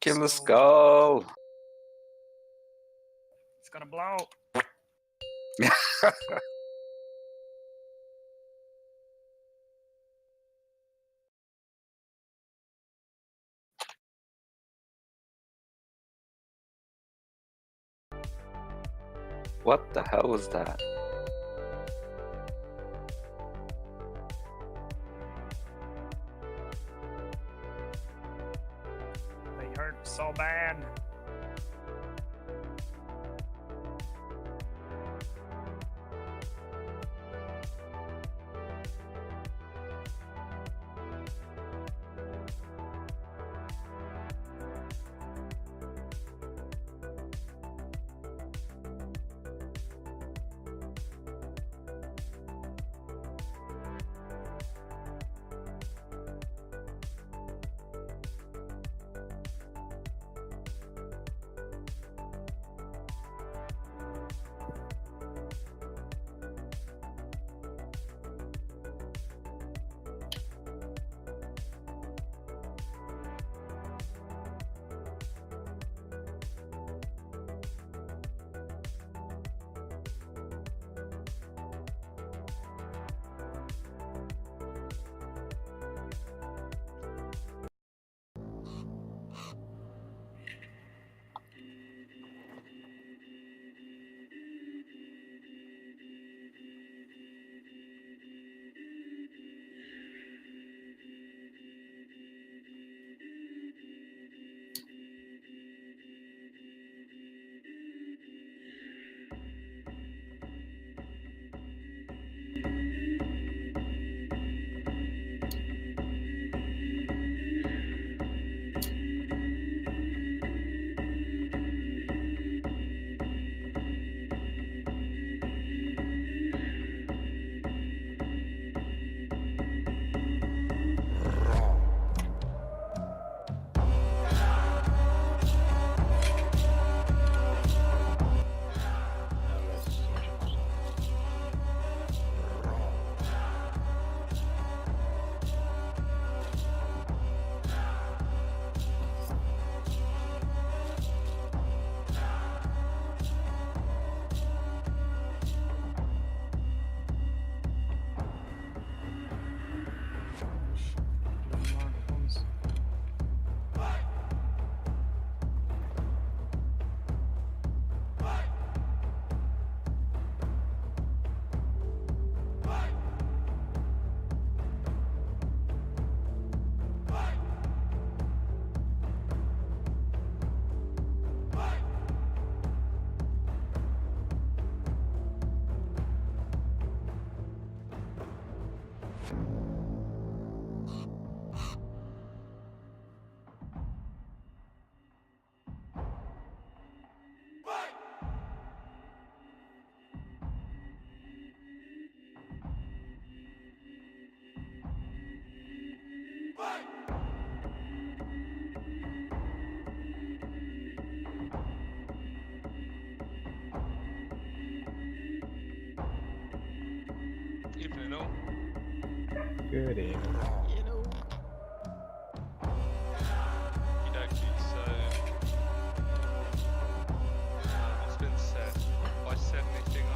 Kill the skull. It's gonna blow. What the hell was that? They hurt so bad. Evening all. Good evening. You know. So what's been said? Have I said anything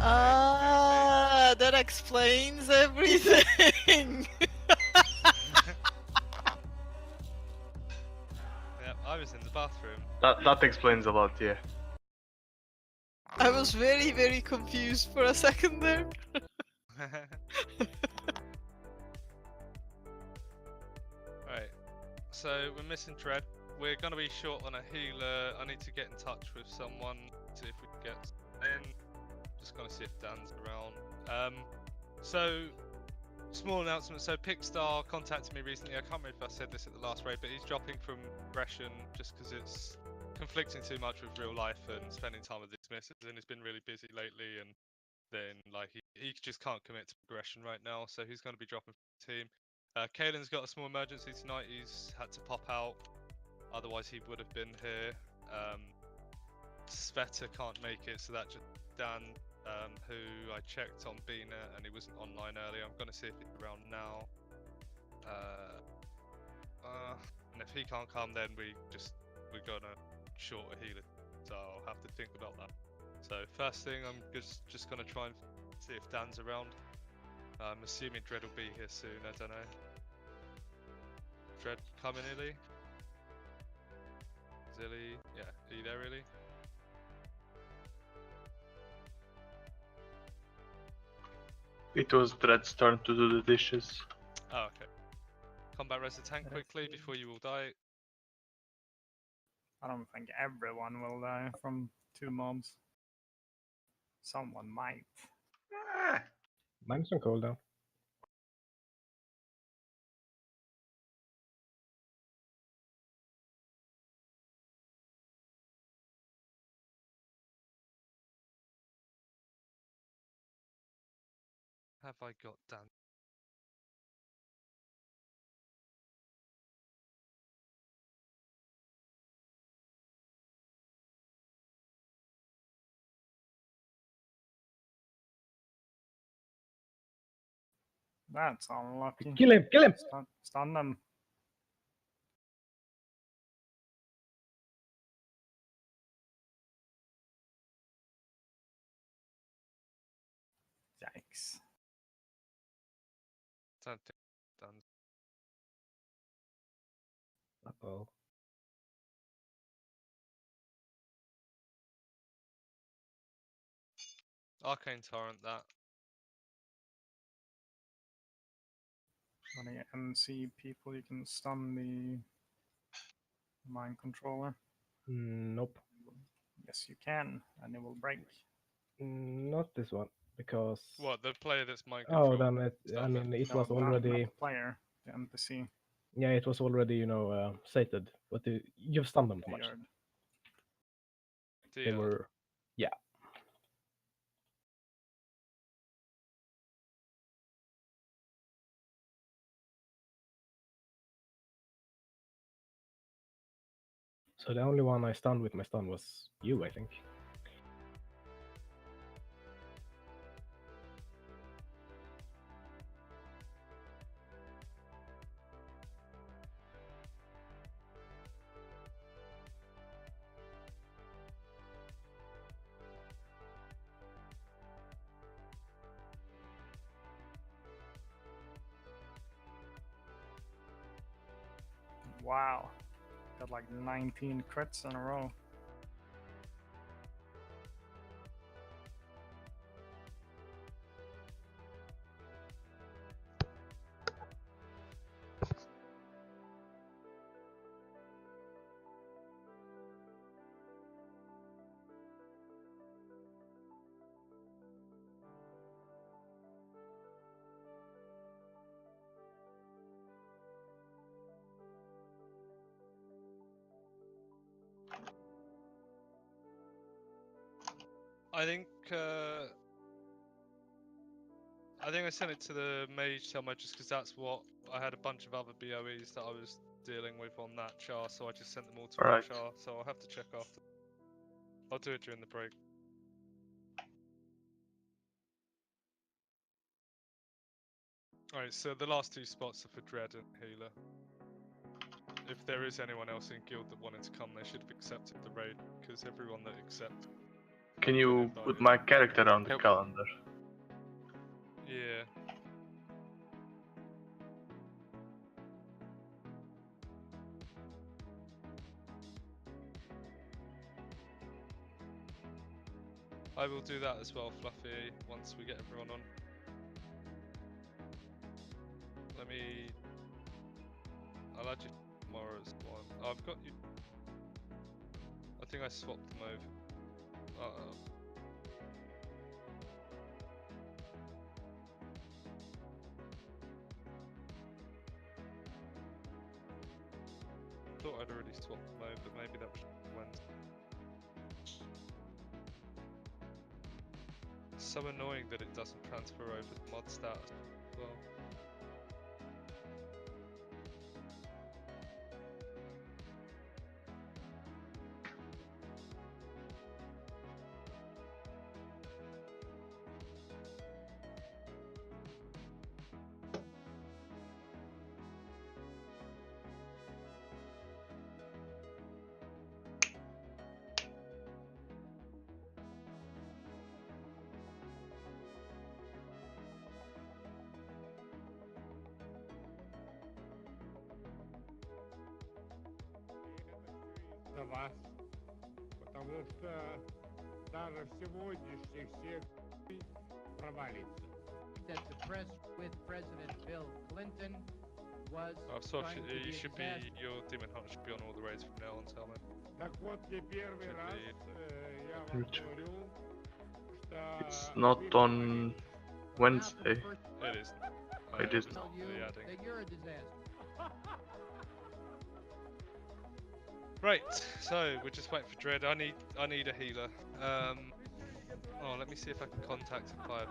on? That explains everything. Yeah, I was in the bathroom. That explains a lot, yeah. I was very, very confused for a second there. Right, so we're missing Dread. We're gonna be short on a healer. I need to get in touch with someone, see if we can get in. Just gonna see if Dan's around. So small announcement. So Pickstar contacted me recently. I can't remember if I said this at the last raid, but he's dropping from progression just because it's conflicting too much with real life and spending time with dismisses, and he's been really busy lately, and then like he just can't commit to progression right now, so he's going to be dropping from the team. Kaelin's got a small emergency tonight. He's had to pop out, otherwise he would have been here. Sveta can't make it, so that just Dan, who I checked on Bina and he wasn't online earlier. I'm going to see if he's around now. And if he can't come, then we're gonna short a healer. So I'll have to think about that. So first thing, I'm just gonna try and see if Dan's around. I'm assuming Dread will be here soon. I don't know. Dread coming, Illy? Is Illy? Yeah, are you there, Illy? It was Dread's turn to do the dishes. Oh, okay. Combat res the tank quickly before you all die. I don't think everyone will die from 2 mobs. Someone might. Mine's on cooldown. Have I got Dan? That's unlucky. Kill him! Kill him! Stun them. Yikes. Don't think Dan's. Uh-oh. Arcane Torrent that. When you MC people, you can stun the mind controller. Nope. Yes, you can, and it will break. Not this one, because... What, the player that's mind Oh, control? then I mean, it No, was not already... the player, the NPC. Yeah, it was already, sated. But you've stunned them too much. Weird. They were... Yeah. So the only one I stunned with my stun was you, I think. Wow. Got like 19 crits in a row. I think I sent it to the mage so much just because that's what I had a bunch of other BOEs that I was dealing with on that char, so I just sent them all to Alright. one char. So I'll have to check after. I'll do it during the break. Alright, so the last 2 spots are for Dread and Healer. If there is anyone else in guild that wanted to come, they should have accepted the raid, because everyone that accepts. Can you put my character on the Nope. calendar? Yeah. I will do that as well, Fluffy, once we get everyone on. Let me... I'll add you tomorrow as one. Oh, I've got you... I think I swapped them over. Uh-oh. Thought I'd already swapped them over, but maybe that was Wednesday. It's so annoying that it doesn't transfer over to mod status as well. потому что даже сегодняшних всех провалится. That the press with President Bill Clinton was So trying to be you should be disaster. your demon hunter should be on all the raids from now on, Salman. Так вот, не первый Should раз be. я вам Which- говорю, что It's вы not on провалитесь. Wednesday. It is. It is it's not. not You the adding. that you're a disaster. Right, so we're just waiting for Dread. I need a healer. Oh, let me see if I can contact him via.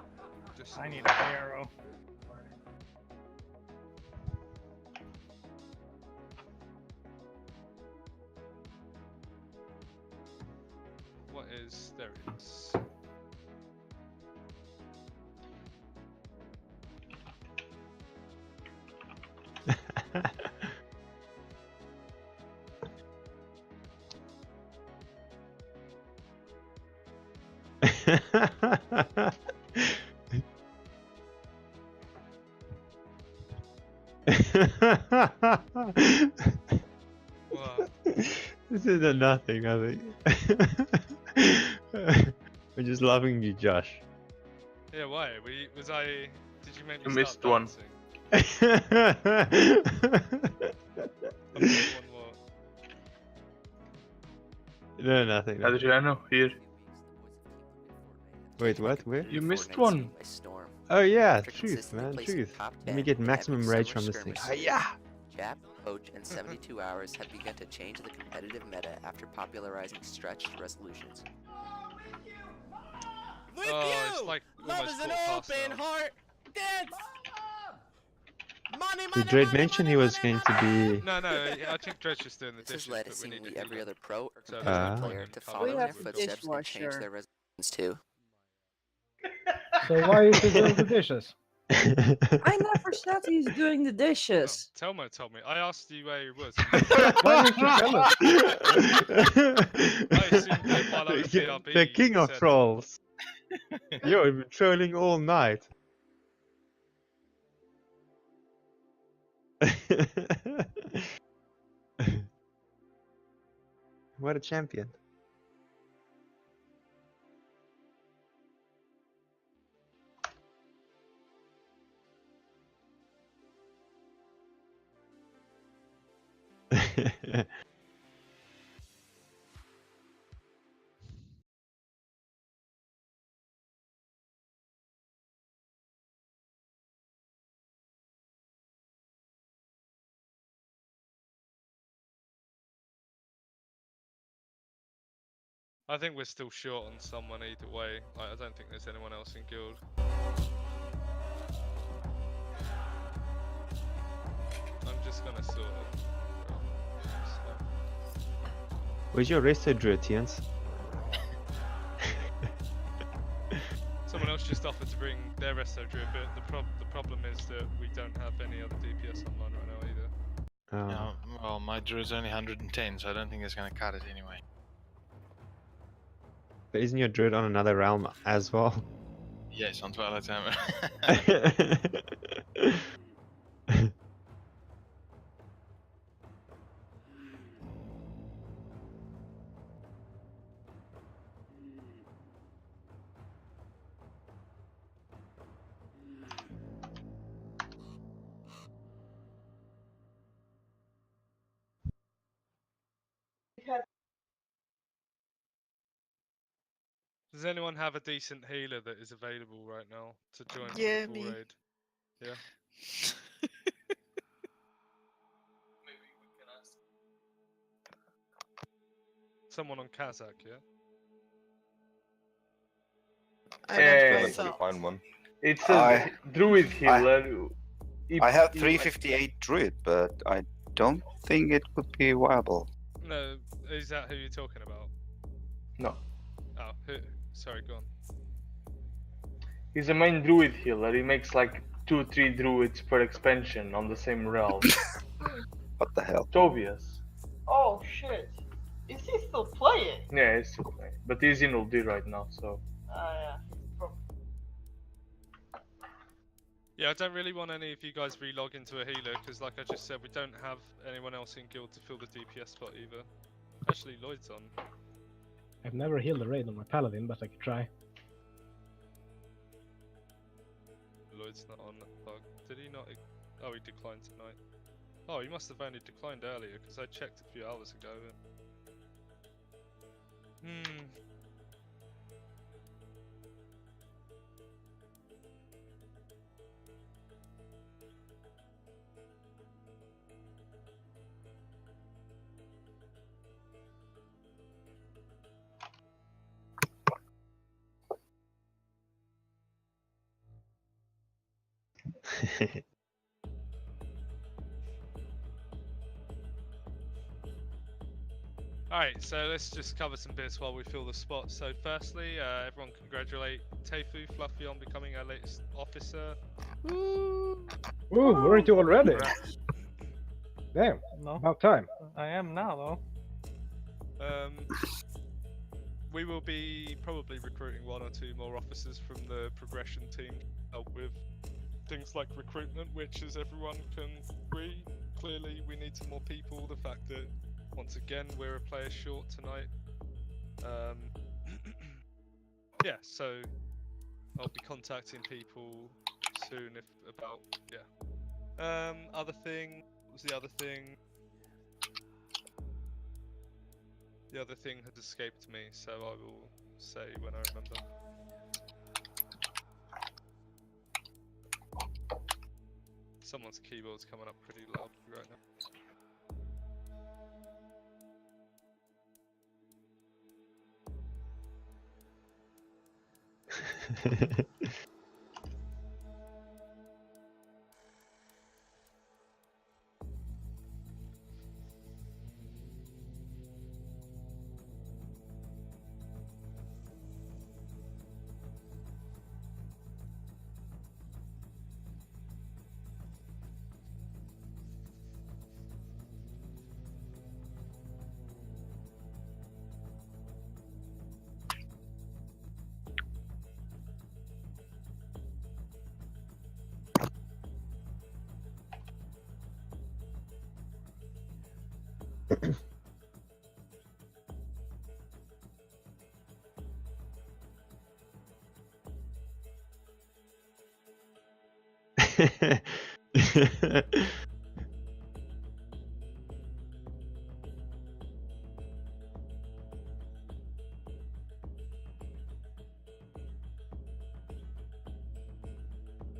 Just I need a arrow. What is there? It is. What? This is a nothing, I think. We're just laughing at you, Josh. Yeah, why? Was I? Did you make me You start missed one. dancing? I've got one more. No, nothing. nothing. Adriano, here. Wait, what? Where? You missed one. Oh yeah, After truth, consistently man, placing truth. top Let me 10 get in maximum every rage summer from this thing. skirmish Yeah. Jap, Poach, and 72 Hours have begun to change the competitive meta after popularizing stretched resolutions. With Oh, you! it's like Love almost is an quarter past open now. heart dance! Money, Did Drake mention he was going to be? No, I think Dred's just doing the This dishes, has led but we need seemingly a every healer. other pro or So competitive there's no player point to in follow covering in it their with footsteps and change dishwasher. their resolutions too. So why is he doing the dishes? I never said he's doing the Oh, dishes. Telmo told me. I asked you where he was. Why didn't you tell us? I assumed that while I was BRB, The king you of said- trolls. Yo, you've been trolling all night. What a champion. I think we're still short on someone either way. Like, I don't think there's anyone else in guild. I'm just gonna sort it. Where's your resto druid, Tians? Someone else just offered to bring their resto druid, but the problem is that we don't have any other DPS online right now either. Oh. No, well, my druid's only 110, so I don't think it's going to cut it anyway. But isn't your druid on another realm as well? Yes, on Twilight Hammer. Does anyone have a decent healer that is available right now to join Yeah, the full me. raid? Yeah. Someone on Kazakh, yeah? I Hey. don't think so. Find one. It's I- a druid healer. I have 358 druid, but I don't think it would be viable. No, is that who you're talking about? No. Oh, who? Sorry, go on. He's a main druid healer. He makes like 2-3 druids per expansion on the same realm. What the hell? Tobias. Oh shit. Is he still playing? Yeah, he's still playing. But he's in LD right now, so. Yeah. Yeah, I don't really want any of you guys relog into a healer because, like I just said, we don't have anyone else in guild to fill the DPS spot either. Actually, Lloyd's on. I've never healed a raid on my paladin, but I could try. Lloyd's not on that bug. Did he not? Oh, he declined tonight. Oh, he must have only declined earlier because I checked a few hours ago. Alright, so let's just cover some bits while we fill the spot. So firstly, everyone congratulate Teifu Fluffy on becoming our latest officer. Woo! Ooh, weren't you already? Congrats. Damn, No, about time. I am now though. We will be probably recruiting 1 or 2 more officers from the progression team to help with things like recruitment, which, as everyone can agree, clearly we need some more people. The fact that, once again, we're a player short tonight. Yeah, so I'll be contacting people soon about. Other thing, what was the other thing? The other thing has escaped me, so I will say when I remember. Someone's keyboard's coming up pretty loudly right now.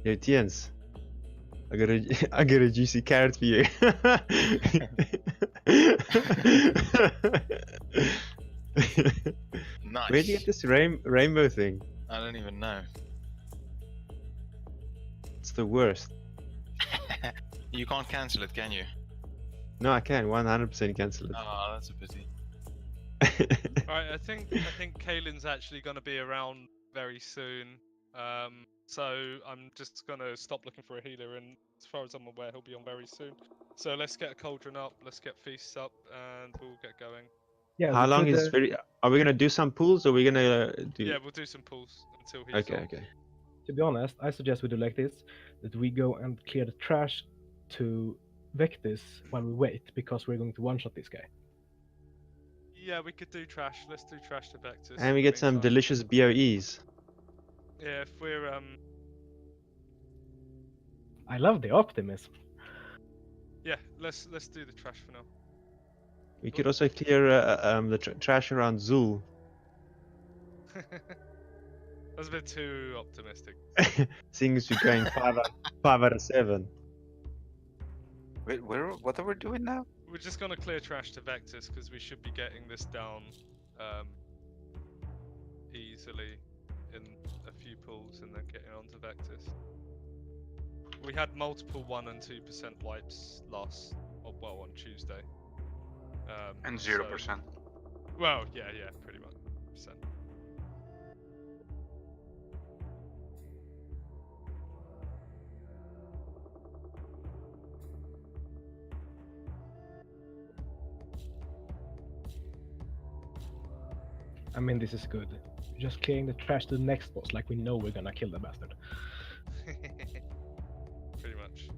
Yo, Tiens. I got a juicy carrot for you. Nice. Where'd you get this rainbow thing? I don't even know. It's the worst. You can't cancel it, can you? No, I can 100% cancel it. Oh, that's a pity. Alright, I think Kaylin's actually going to be around very soon. So I'm just going to stop looking for a healer, and as far as I'm aware, he'll be on very soon. So let's get a cauldron up, let's get feasts up, and we'll get going. Yeah. How we long could, is very? Are we gonna do some pools, or are we gonna do? Yeah, we'll do some pulls until he's Okay, on. okay. To be honest, I suggest we do like this: that we go and clear the trash to Vectis while we wait, because we're going to one-shot this guy. Yeah, we could do trash. Let's do trash to Vectis. And we get some delicious BOEs. Yeah, if we're I love the optimism. yeah, let's do the trash for now. We could also clear the trash around Zul. That's a bit too optimistic. Seeing as we're going 5 out of 7. Wait, what are we doing now? We're just gonna clear trash to Vectis because we should be getting this down easily in a few pulls and then getting onto Vectis. We had multiple 1% and 2% wipes on Tuesday. And 0%. Well, yeah, pretty much. Percent. I mean, this is good. Just clearing the trash to the next boss, like we know we're gonna kill the bastard. Pretty much.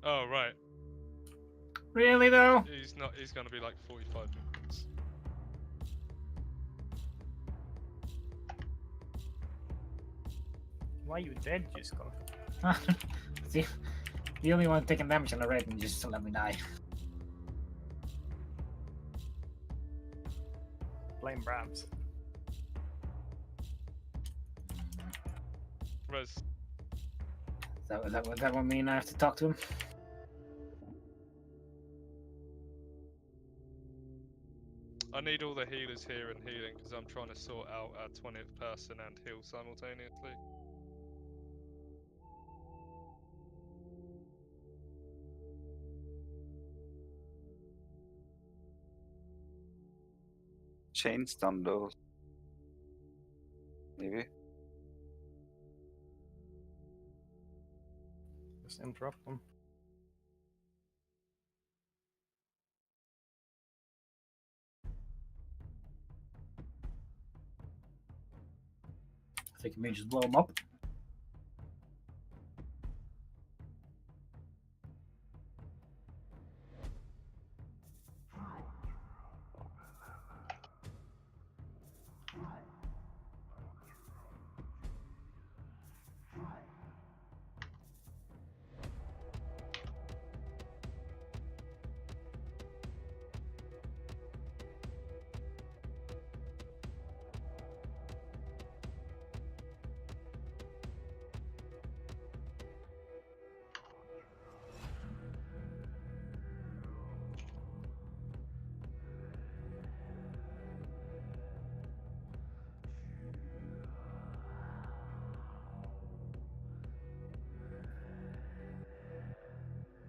Oh right. Really though? He's not. He's gonna be like 45 minutes. Why are you dead, Gisco? See, the only one taking damage on the red and just let me die. Blame Brams. Res. That what mean I have to talk to him? I need all the healers here and healing because I'm trying to sort out our 20th person and heal simultaneously. Chains done those. Maybe. Just interrupt them. I think you may just blow him up.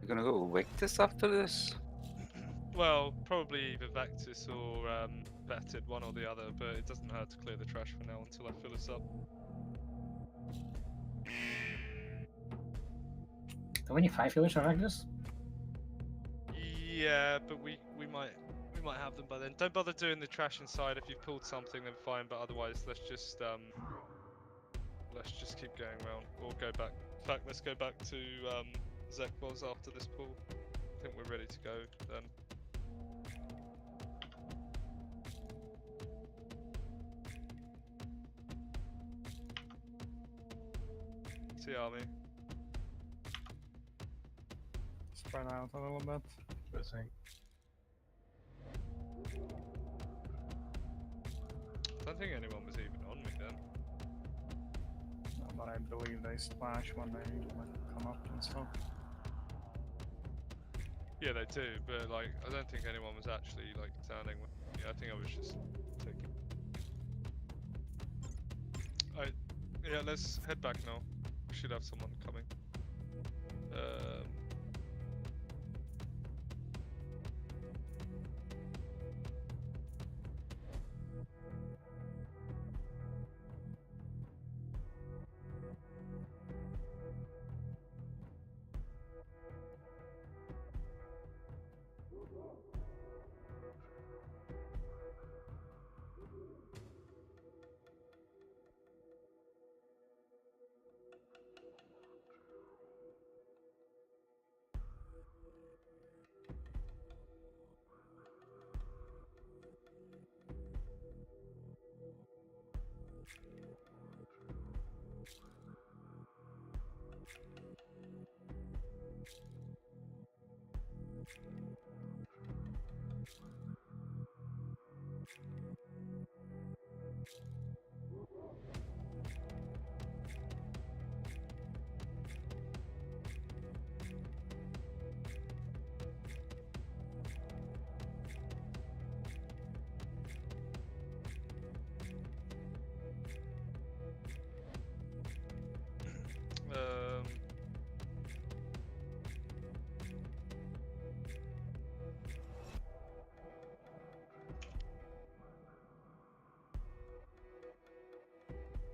You're gonna go Victus after this? Well, probably either Vectis or Vetted, one or the other, but it doesn't hurt to clear the trash for now until I fill us up. Do we need 5 healers for Magnus? Yeah, but we might have them by then. Don't bother doing the trash inside. If you've pulled something, then fine. But otherwise, let's just keep going around or go back. In fact, let's go back to Zekbos after this pull. I think we're ready to go then. See army. Spread out a little bit. I don't think anyone was even on me then. No, but I believe they splash when they come up and stuff. Yeah, they do, but like, I don't think anyone was actually like standing with me. I think I was just taking. Alright, yeah, let's head back now. We should have someone coming.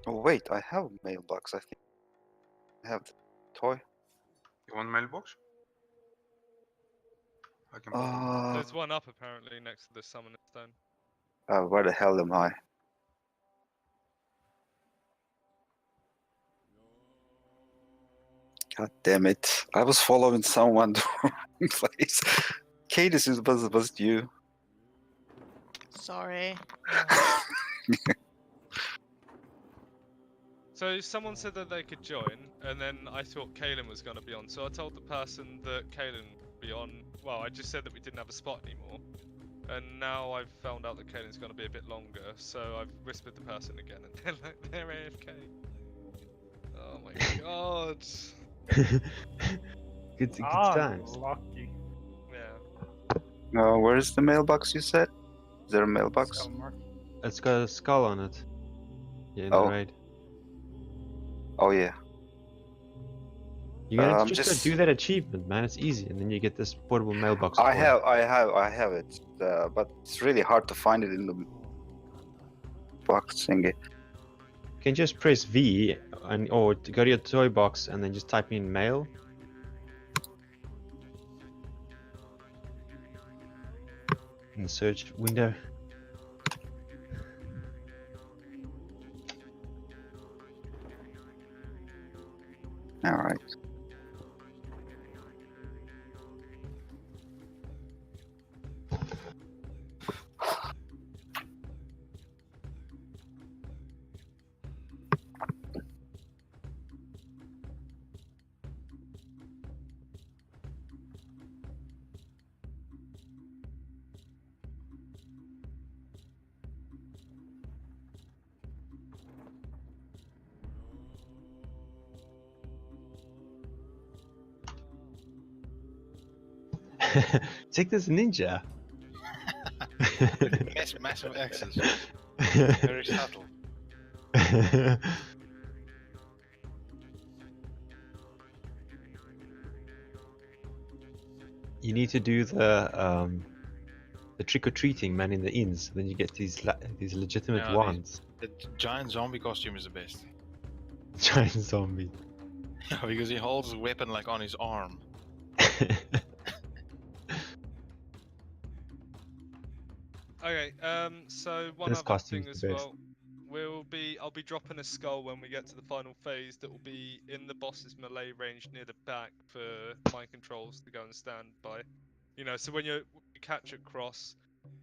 Oh wait, I have a mailbox. I think I have the toy. You want mailbox? I can buy There's one up apparently next to the summoner stone. Where the hell am I? God damn it! I was following someone to the wrong place. Cadis, it was you. Sorry. So someone said that they could join, and then I thought Kalen was going to be on. So I told the person that Kalen would be on. Well, I just said that we didn't have a spot anymore. And now I've found out that Kalen's going to be a bit longer. So I've whispered the person again, and they're like, they're AFK. Oh my god. Good times. Lucky. Yeah. Where is the mailbox you said? Is there a mailbox? Somewhere. It's got a skull on it. Yeah, in Oh. the raid. Oh yeah. You gotta just go do that achievement, man. It's easy, and then you get this portable mailbox. I toy. have it, but it's really hard to find it in the box thingy. You can just press V or go to your toy box and then just type in mail. In the search window. All right. Take this ninja. Massive axes. Very subtle. You need to do the trick or treating, man, in the inns. Then you get these legitimate Yeah, wands. The giant zombie costume is the best. Giant zombie. Yeah, because he holds the weapon like on his arm. Okay, so one This other costume's thing as the best. well. I'll be dropping a skull when we get to the final phase that will be in the boss's melee range near the back for mind controls to go and stand by. You know, so when you catch it cross,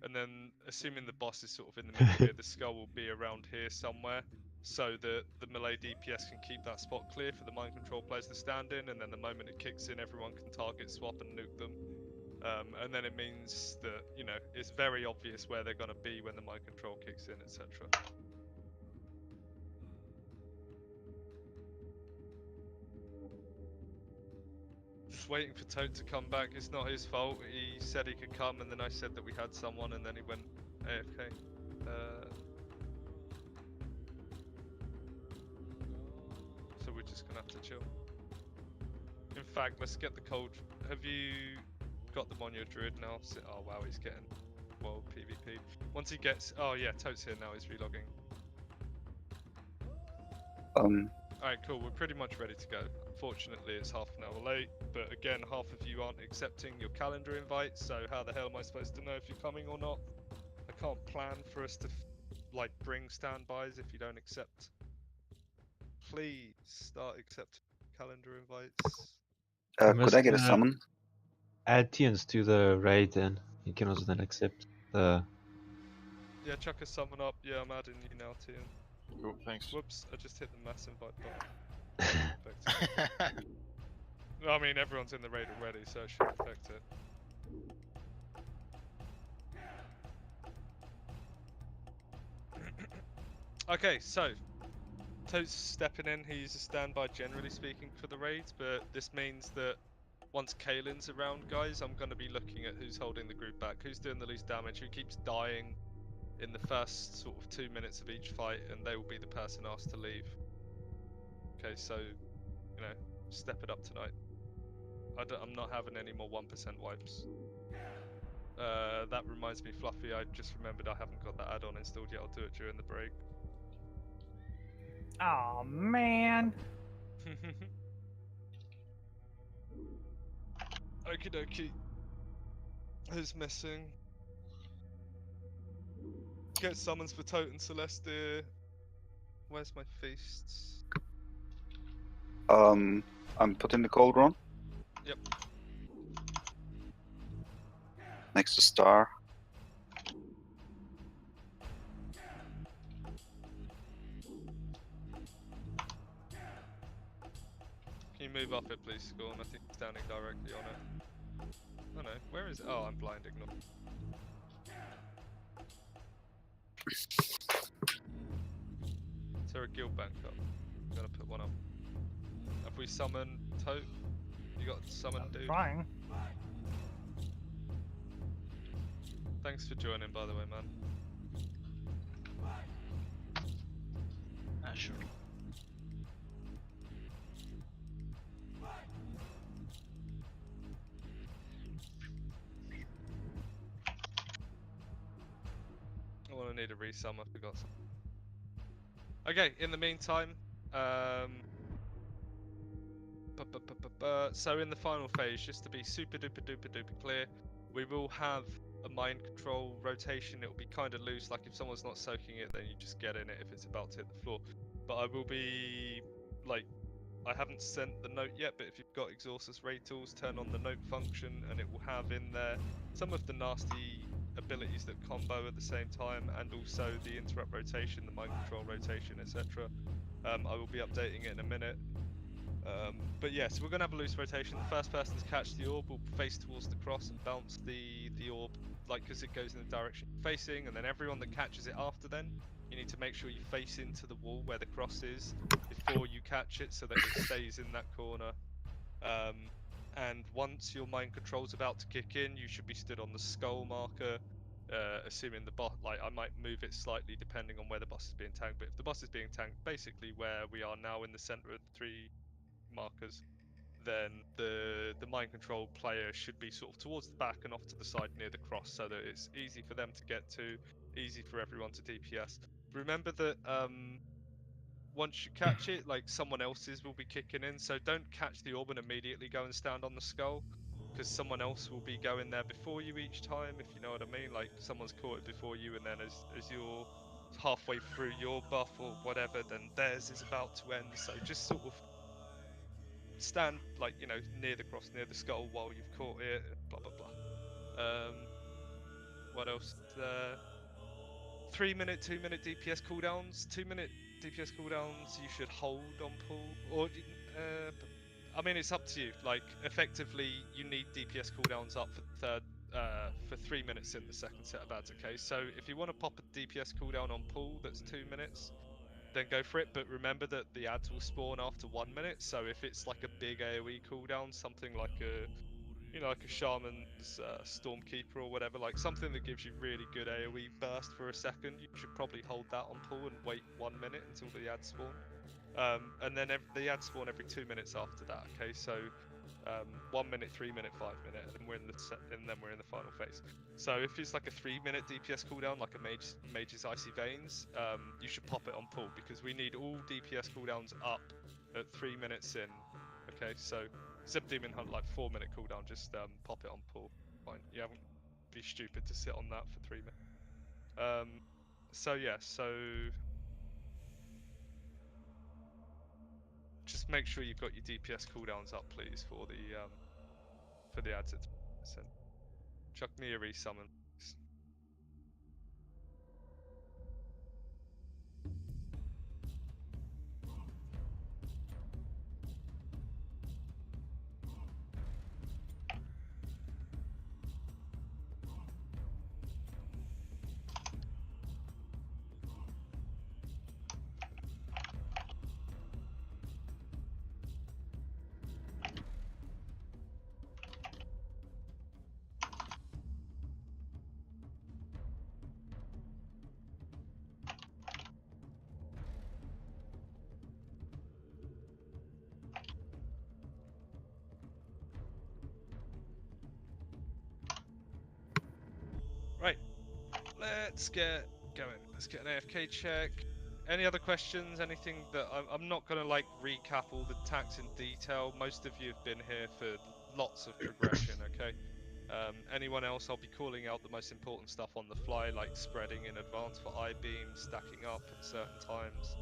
and then assuming the boss is sort of in the middle here, the skull will be around here somewhere, so that the melee DPS can keep that spot clear for the mind control players to stand in, and then the moment it kicks in, everyone can target swap and nuke them. And then it means that, you know, it's very obvious where they're going to be when the mind control kicks in, etc. Just waiting for Tote to come back. It's not his fault. He said he could come, and then I said that we had someone, and then he went AFK. So we're just going to have to chill. In fact, let's get the cold. Have you got them on your druid now? Oh wow, he's getting well PvP. Once he gets, oh yeah, Tote's here now. He's relogging. Alright, cool. We're pretty much ready to go. Unfortunately, it's half an hour late, but again, half of you aren't accepting your calendar invites. So how the hell am I supposed to know if you're coming or not? I can't plan for us to like bring standbys if you don't accept. Please start accepting calendar invites. Could I get a summon? Add Tians to the raid, then you can also then accept the. Yeah, chuck a summon up. Yeah, I'm adding you now, Tian. Cool, thanks. Whoops, I just hit the mass invite button. I mean, everyone's in the raid already, so it shouldn't affect it. Okay, so Toad's stepping in. He's a standby, generally speaking, for the raids, but this means that once Kalen's around, guys, I'm going to be looking at who's holding the group back, who's doing the least damage, who keeps dying in the first sort of 2 minutes of each fight, and they will be the person asked to leave. Okay, so, you know, step it up tonight. I'm not having any more 1% wipes. That reminds me, Fluffy, I just remembered I haven't got that add-on installed yet. I'll do it during the break. Oh man. Okie dokie. Who's missing? Get summons for Tote and Celestia. Where's my feasts? I'm putting the cauldron. Yep. Next to star. Can you move up it, please, Scorn? I think it's standing directly on it. Oh no, where is it? Oh, I'm blind, ignore. Is there a guild bank up? I'm gonna put one up. Have we summoned Tote? You got summoned, dude? Trying. Thanks for joining, by the way, man. Sure. I want to need a resum, I forgot something. Okay, in the meantime, so in the final phase, just to be super duper duper duper clear, we will have a mind control rotation. It will be kind of loose, like if someone's not soaking it, then you just get in it if it's about to hit the floor. But I will be, like, I haven't sent the note yet, but if you've got Exhaustus Raid tools, turn on the note function and it will have in there some of the nasty abilities that combo at the same time, and also the interrupt rotation, the mind control rotation, etc. I will be updating it in a minute. But yeah, so we're going to have a loose rotation. The first person to catch the orb will face towards the cross and bounce the orb, like, because it goes in the direction you're facing, and then everyone that catches it after then, you need to make sure you face into the wall where the cross is before you catch it so that it stays in that corner. And once your mind control's about to kick in, you should be stood on the skull marker, assuming the boss, like, I might move it slightly depending on where the boss is being tanked, but if the boss is being tanked basically where we are now in the center of the 3 markers, then the mind control player should be sort of towards the back and off to the side near the cross so that it's easy for them to get to, easy for everyone to DPS. Remember that once you catch it, like, someone else's will be kicking in, so don't catch the orb and immediately go and stand on the skull, because someone else will be going there before you each time, if you know what I mean. Like, someone's caught it before you, and then as you're halfway through your buff or whatever, then theirs is about to end. So just sort of stand, like, you know, near the cross, near the skull while you've caught it, blah blah blah. What else? 3-minute, 2-minute DPS cooldowns. 2-minute DPS cooldowns you should hold on pull, or I mean, it's up to you. Like, effectively, you need DPS cooldowns up for 3 minutes in the second set of ads. Okay, so if you want to pop a DPS cooldown on pull that's 2 minutes, then go for it. But remember that the ads will spawn after 1 minute. So if it's like a big AOE cooldown, something like a, you know, like a Shaman's Stormkeeper or whatever, like something that gives you really good AoE burst for a second, you should probably hold that on pull and wait 1 minute until the ads spawn. And then the ads spawn every 2 minutes after that. Okay, so 1 minute, 3 minute, 5 minute, and then we're in the final phase. So if it's like a 3-minute DPS cooldown, like a Mage's Icy Veins, you should pop it on pull, because we need all DPS cooldowns up at 3 minutes in. Okay, so Subdemon Hunt, like 4-minute cooldown, just pop it on pull. Fine, you haven't be stupid to sit on that for 3 minutes. So yeah, so just make sure you've got your DPS cooldowns up, please, for the ads at 3%. Chuck me a resummon. Right, let's get going. Let's get an AFK check. Any other questions? Anything that I'm not going to, like, recap all the attacks in detail. Most of you have been here for lots of progression, okay? Anyone else, I'll be calling out the most important stuff on the fly, like spreading in advance for I-beams, stacking up at certain times,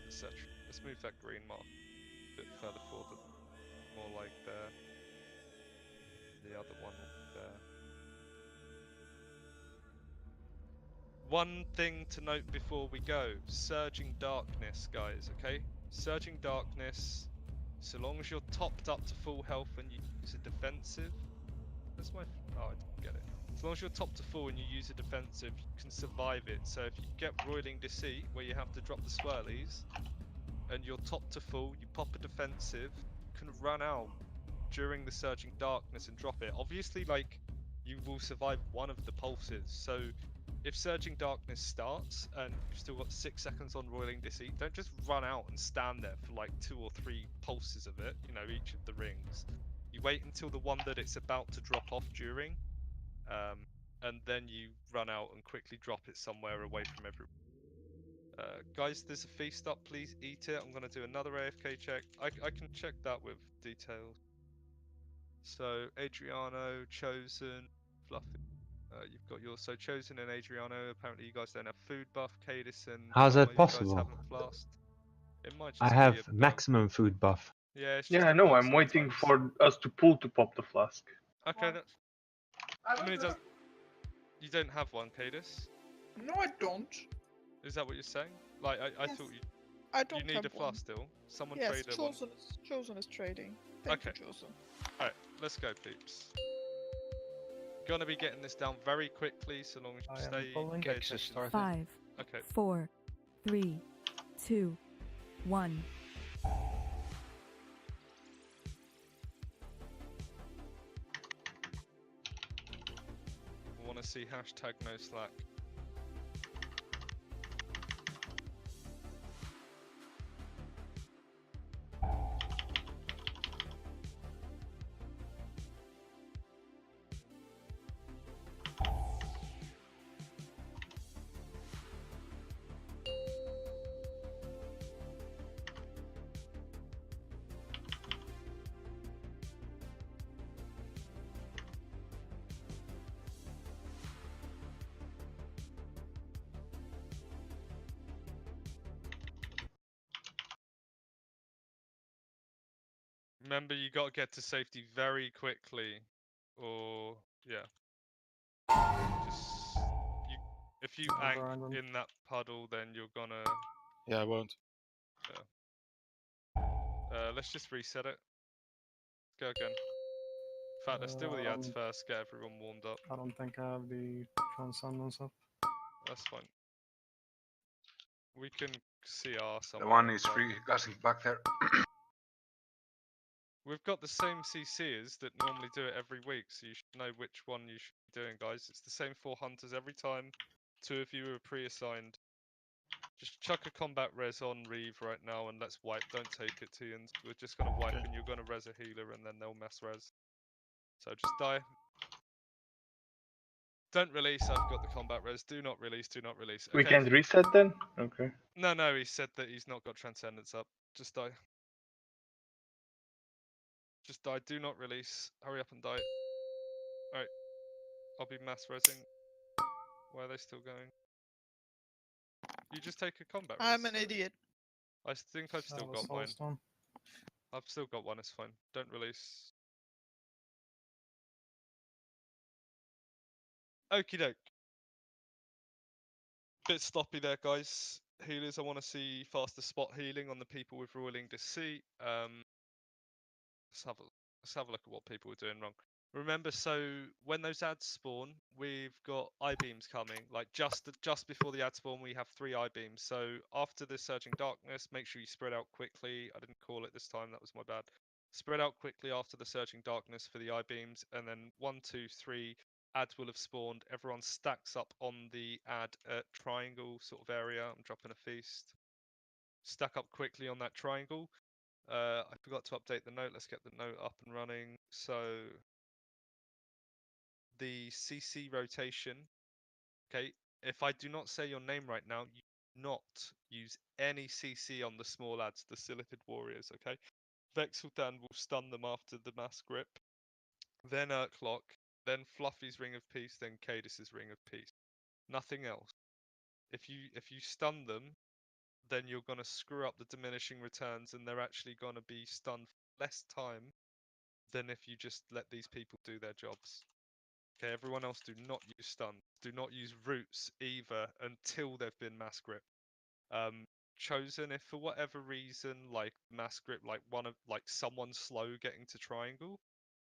etc. Let's move that green mark. bit further forward, more like there. The other one there. One thing to note before we go, Surging Darkness, guys, okay? Surging Darkness, so long as you're topped up to full health and you use a defensive... That's my... Oh, I didn't get it. As long as you're top to full and you use a defensive, you can survive it. So if you get Roiling Deceit, where you have to drop the swirlies, and you're top to full, you pop a defensive, you can run out during the Surging Darkness and drop it. Obviously, like, you will survive one of the pulses, so if Surging Darkness starts and you've still got 6 seconds on Roiling Deceit, don't just run out and stand there for like 2 or 3 pulses of it, you know, each of the rings. You wait until the one that it's about to drop off during, and then you run out and quickly drop it somewhere away from everyone. Guys, there's a feast up, please eat it. I'm going to do another AFK check. I can check that with details. So, Adriano, Chosen, Fluffy. You've got yours. So, Chosen and Adriano, apparently you guys don't have food buff. Cadis and How's Karma, that you guys possible? haven't flasked. It might just I be have a maximum food buff. Yeah, it's just Yeah, I a know. burn I'm waiting sometimes. for us to pull to pop the flask. Okay, that's... I mean, it does... You don't have one, Cadis? No, I don't. Is that what you're saying? Like, I Yes. thought you... I don't You need have a flask one. still? Someone Yes, trade one. Chosen is trading. Thank Okay. you, Chosen. Alright, let's go, peeps. Gonna be getting this down very quickly, so long as you stay pay attention. 5, Okay. 4, 3, 2, 1. Want to see hashtag no slack. Remember, you gotta get to safety very quickly, or yeah. Just if you ank in that puddle, then you're gonna. Yeah, I won't. Yeah. Let's just reset it. Go again. In fact, let's deal with the ads first. Get everyone warmed up. I don't think I have the Transcendence up. That's fine. We can see our The somewhere. one is like- free casting back there. We've got the same CCs that normally do it every week, so you should know which one you should be doing, guys. It's the same 4 hunters every time. 2 of you are pre-assigned. Just chuck a combat res on Reeve right now and let's wipe. Don't take it, Tians. We're just gonna wipe and you're gonna res a healer and then they'll mass res. So just die. Don't release, I've got the combat res. Do not release, do not release. We Okay. can reset then? Okay. No, he said that he's not got Transcendence up. Just die. Just die, do not release. Hurry up and die. Alright. I'll be mass resing. Why are they still going? You just take a combat res. I'm an idiot. I think I've still got mine. Soulstone. I've still got one, it's fine. Don't release. Okie doke. Bit sloppy there, guys. Healers, I want to see faster spot healing on the people with Roiling Deceit. Let's have a look at what people were doing wrong. Remember, so when those ads spawn, we've got I-beams coming. Like just before the ad spawn, we have 3 I-beams. So after the Surging Darkness, make sure you spread out quickly. I didn't call it this time, that was my bad. Spread out quickly after the Surging Darkness for the I-beams, and then 1, 2, 3 ads will have spawned. Everyone stacks up on the ad triangle sort of area. I'm dropping a feast. Stack up quickly on that triangle. I forgot to update the note. Let's get the note up and running. So the CC rotation. Okay, if I do not say your name right now, you do not use any CC on the small ads, the Silithid Warriors. Okay, Vexeldan will stun them after the mass grip. Then Urklock, then Fluffy's Ring of Peace, then Cadis's Ring of Peace. Nothing else. If you stun them, then you're going to screw up the diminishing returns, and they're actually going to be stunned for less time than if you just let these people do their jobs. Okay, everyone else, do not use stuns. Do not use roots either until they've been mass grip. Chosen, if for whatever reason, like mass grip, like someone's slow getting to triangle,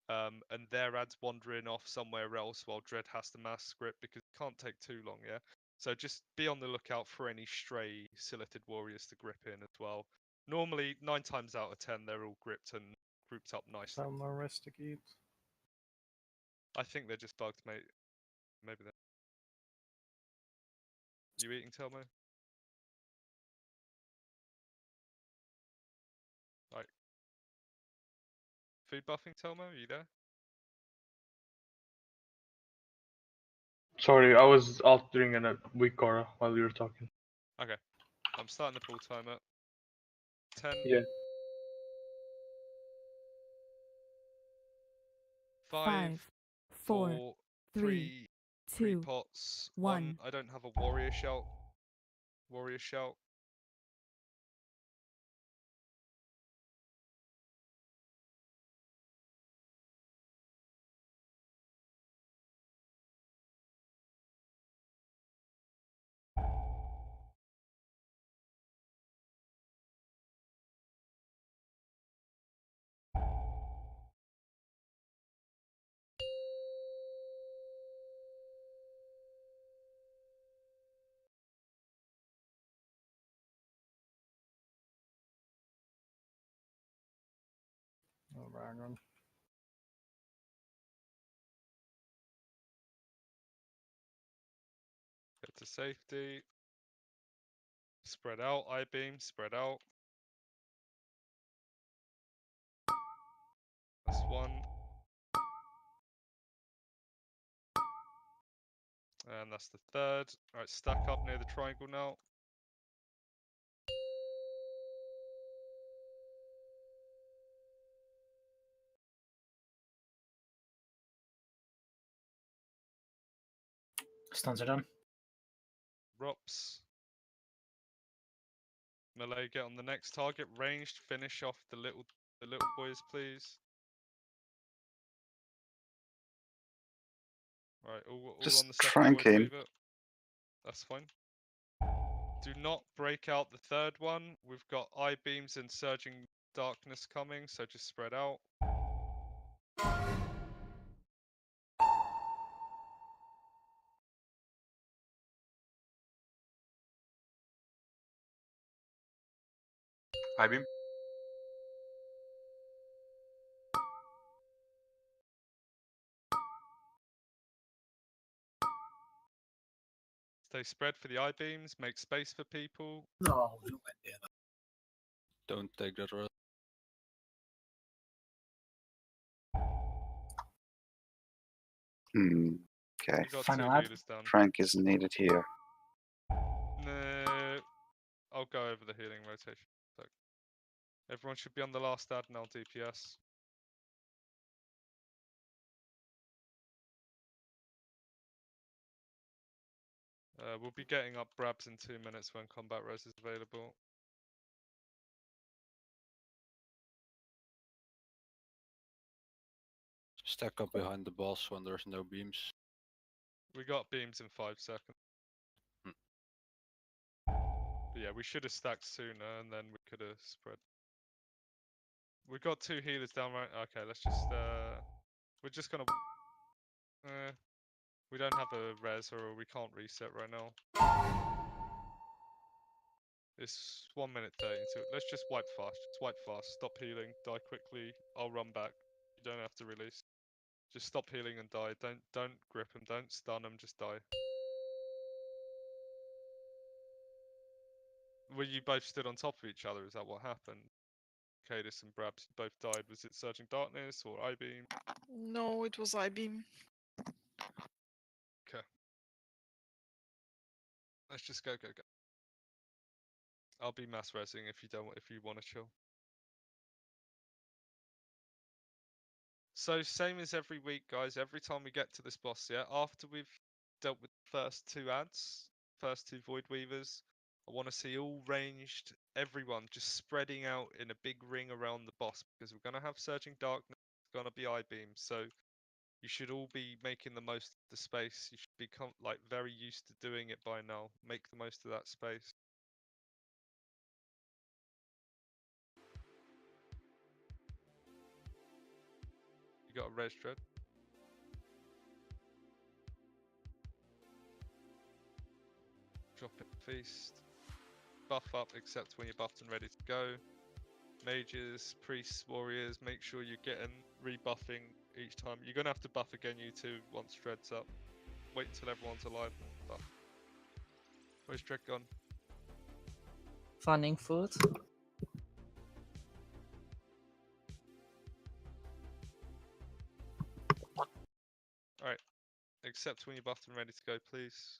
and their ad's wandering off somewhere else while Dread has to mass grip because it can't take too long, yeah? So just be on the lookout for any stray Silhouetted Warriors to grip in as well. Normally, 9 times out of 10, they're all gripped and grouped up nicely. Some more rest to eat. I think they're just bugged, mate. Maybe they're... You eating, Telmo? Right. Food buffing, Telmo? Are you there? Sorry, I was altering a weak aura while you were talking. Okay. I'm starting the pull timer. 10. Yeah. 5, 4, 3, 3 2, pots, 1. I don't have a warrior shout. Warrior shout. Oh, Dragon. Get to safety. Spread out, I-beam, spread out. That's 1. And that's the 3rd. Alright, stack up near the triangle now. Stuns are done. Rops. Melee, get on the next target. Ranged, finish off the little boys, please. Right, all Just on the second trank void him. weaver. That's fine. Do not break out the 3rd one. We've got I-beams and surging darkness coming, so just spread out. I-beam. Stay spread for the I-beams, make space for people. No, we went there. Don't take that risk. Okay. You got Final 2 ad. healers down. Trank is needed here. No, I'll go over the healing rotation. So everyone should be on the last ad now, DPS. We'll be getting up Brabs in 2 minutes when combat res is available. Stack up behind the boss when there's no beams. We got beams in 5 seconds. But yeah, we should have stacked sooner and then we could have spread. We've got 2 healers down right. Okay, let's just we're just gonna we don't have a res or we can't reset right now. It's 1 minute 30 until let's just wipe fast. Just wipe fast. Stop healing. Die quickly. I'll run back. You don't have to release. Just stop healing and die. Don't grip him. Don't stun him. Just die. Were you both stood on top of each other? Is that what happened? Cadis and Brabs both died. Was it Surging Darkness or I-beam? No, it was I-beam. Okay. Let's just go. I'll be mass resing if you want to chill. So same as every week, guys. Every time we get to this boss, yeah, after we've dealt with the first 2 ads, first 2 Void Weavers, I want to see all ranged, everyone just spreading out in a big ring around the boss because we're gonna have Surging Darkness, it's gonna be I-beams, so you should all be making the most of the space. You should be like very used to doing it by now. Make the most of that space. You got a res dread? Drop it, feast. Buff up except when you're buffed and ready to go. Mages, priests, warriors, make sure you're getting rebuffing each time. You're gonna have to buff again, you two, once Dread's up. Wait until everyone's alive and buff. Where's Dread gone? Finding food. Alright. Except when you're buffed and ready to go, please.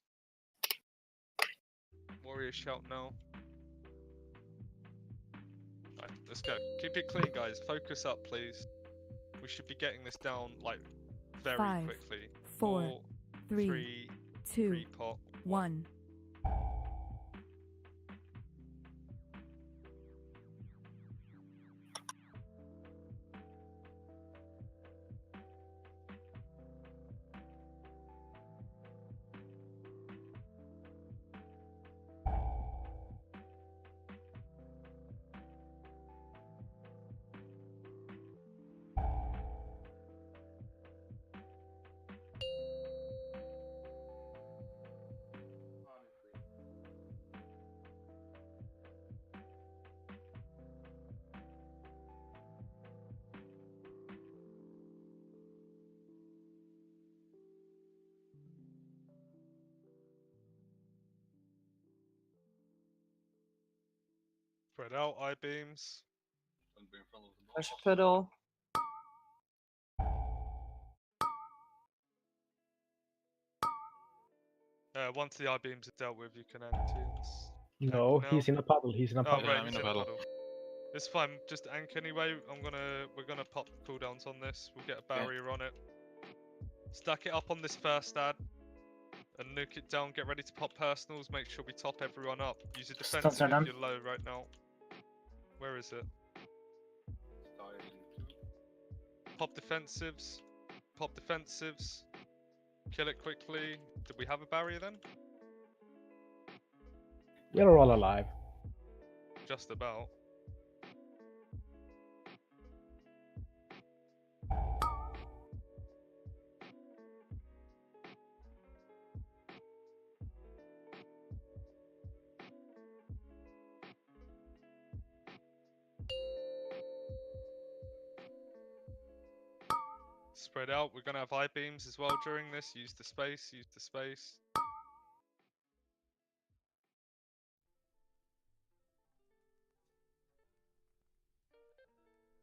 Warrior shout now. Right, let's go. Keep it clean, guys. Focus up, please. We should be getting this down, like, very 5, quickly. 4, 3, 2, 1. Spread out, I-beams. Hospital. Once the I-beams are dealt with, you can end tunes. No, he's in a puddle. He's in a Oh, puddle. right, he's in a puddle. It's fine. Just ank anyway. We're gonna pop cooldowns on this. We'll get a barrier on it. Stack it up on this first ad, and nuke it down. Get ready to pop personals. Make sure we top everyone up. Use a defensive if you're low right now. Where is it? Pop defensives. Pop defensives. Kill it quickly. Did we have a barrier then? You're all alive. Just about. Spread out. We're gonna have I-beams as well during this. Use the space. Use the space.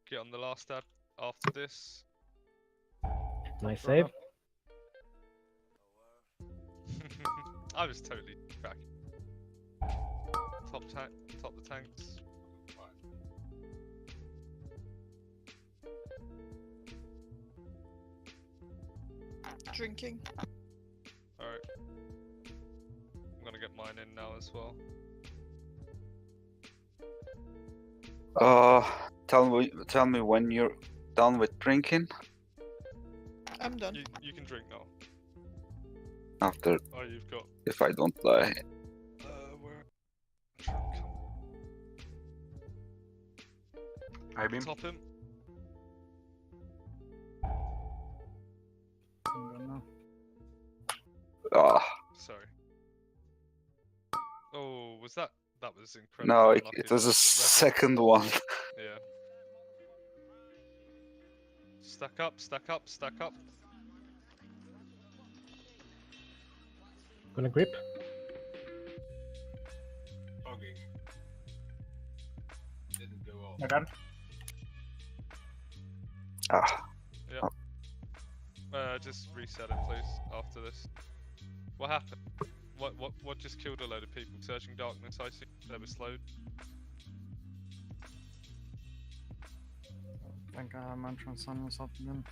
Get on the last ad after this. Nice save. I was totally cracking. Top the tanks. Drinking. Alright. I'm gonna get mine in now as well. Tell me when you're done with drinking. I'm done. You can drink now. After, Oh, you've got. if I don't die. Where? I-beam. Top him. Ah, Sorry. Oh, was that? That was incredible. no, unlucky it was a that. second one. Yeah. Stack up, stack up, stack up. Gonna grip. Okay. Didn't go off. You're done. Ah. Yeah. Just reset it, please. After this. What happened? What just killed a load of people? Searching Darkness, I see. They were slowed. I think I mentioned sun was up again.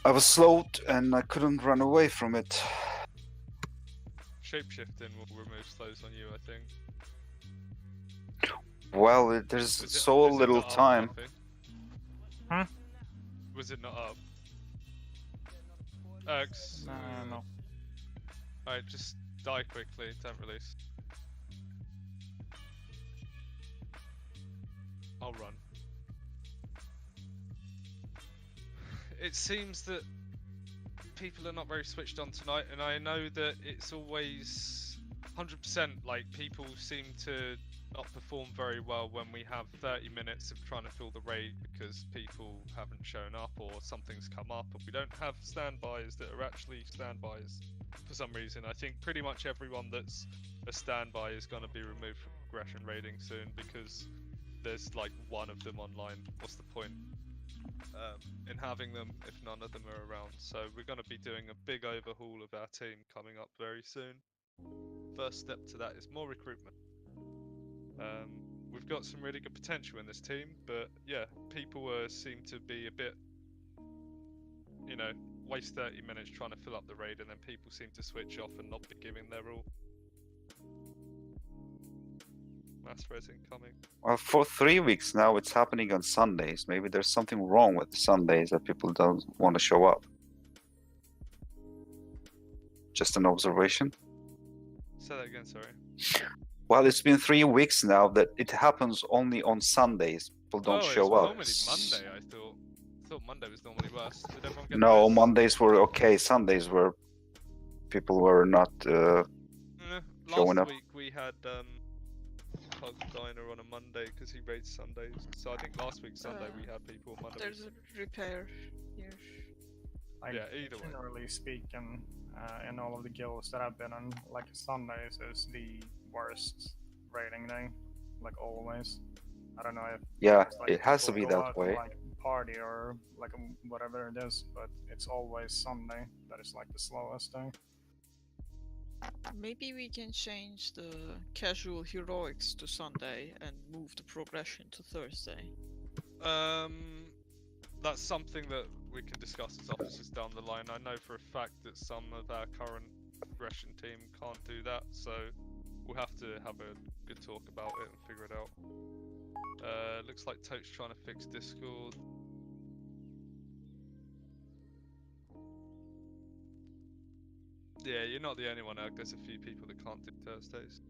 I was slowed and I couldn't run away from it. shapeshifting will remove slows on you, I think. Well, there's so little not up, time. Duffy? Huh? Was it not up? No. Alright, just die quickly, don't release. I'll run. It seems that people are not very switched on tonight, and I know that it's always 100%, like, people seem to not perform very well when we have 30 minutes of trying to fill the raid because people haven't shown up or something's come up, and we don't have standbys that are actually standbys for some reason. I think pretty much everyone that's a standby is going to be removed from progression raiding soon because there's like one of them online. What's the point in having them if none of them are around? So we're going to be doing a big overhaul of our team coming up very soon. First step to that is more recruitment. We've got some really good potential in this team, but yeah, people seem to be a bit, you know, waste 30 minutes trying to fill up the raid, and then people seem to switch off and not be giving their all. Mass res incoming. Well, for 3 weeks now, it's happening on Sundays. Maybe there's something wrong with the Sundays that people don't want to show up. Just an observation. Say that again, sorry. Well, it's been 3 weeks now that it happens only on Sundays. People don't show up. Normally Monday, I thought. I thought Monday was normally worse. Did everyone get No, this? Mondays were okay. Sundays were people were not showing Last up. week we had Pug Diner on a Monday because he raids Sundays. So I think last week Sunday we had people on Monday. There's a repair here. Like, yeah, either way. Generally speaking, in all of the guilds that I've been on, like Sundays is the worst raiding day, like always. I don't know if Yeah, it's, like, it has to people be go that out way. and, like, party or like whatever it is, but it's always Sunday that is like the slowest day. Maybe we can change the casual heroics to Sunday and move the progression to Thursday. That's something that we can discuss as officers down the line. I know for a fact that some of our current progression team can't do that, so we'll have to have a good talk about it and figure it out. Looks like Tote's trying to fix Discord. Yeah, you're not the only one, Erg. There's a few people that can't do Thursdays.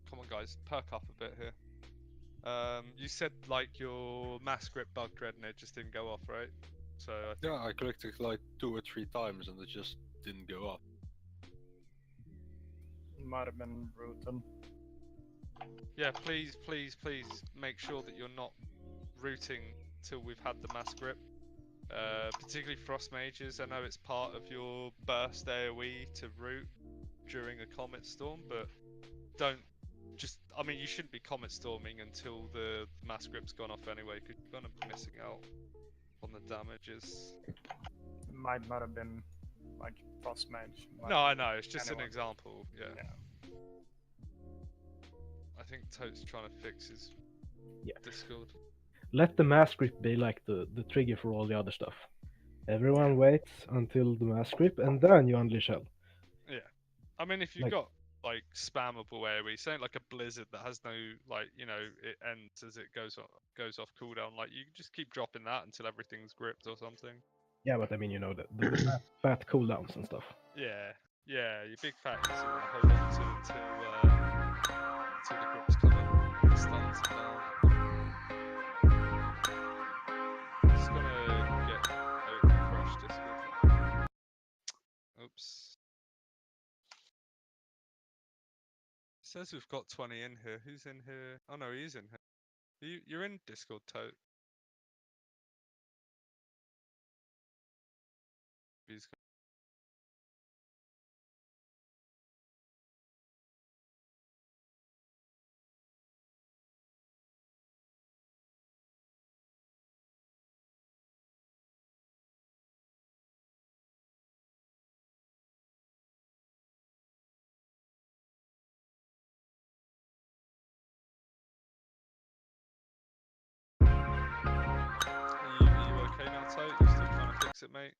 Come on, guys, perk up a bit here. You said like your mass grip bug dread and it just didn't go off, right? So I think... Yeah, I clicked it like 2 or 3 times and it just didn't go up. Might have been rooted. Yeah, please make sure that you're not rooting till we've had the mass grip. Particularly frost mages. I know it's part of your burst AoE to root during a comet storm, but don't just. I mean, you shouldn't be comet storming until the mass grip's gone off anyway, because you're gonna be missing out on the damages. Might not have been like frost mage. No, I know. It's just anyone. an example. Yeah. I think Tote's trying to fix his Discord. Let the mass grip be like the trigger for all the other stuff. Everyone waits until the mass grip and then you unleash hell. Yeah. I mean, if you've Like- got like spammable AoE, something like a blizzard that has no like, you know, it ends as it goes off cooldown. Like you can just keep dropping that until everything's gripped or something. Yeah, but I mean, you know, the fat cooldowns and stuff. Yeah, your big fat is hold on to until the grips come in. Stuns down. Just gonna get Oops. It says we've got 20 in here. Who's in here? Oh no, he's in here. You're in Discord, Tote. He's Are you okay now, Tote? You still trying to fix it, mate?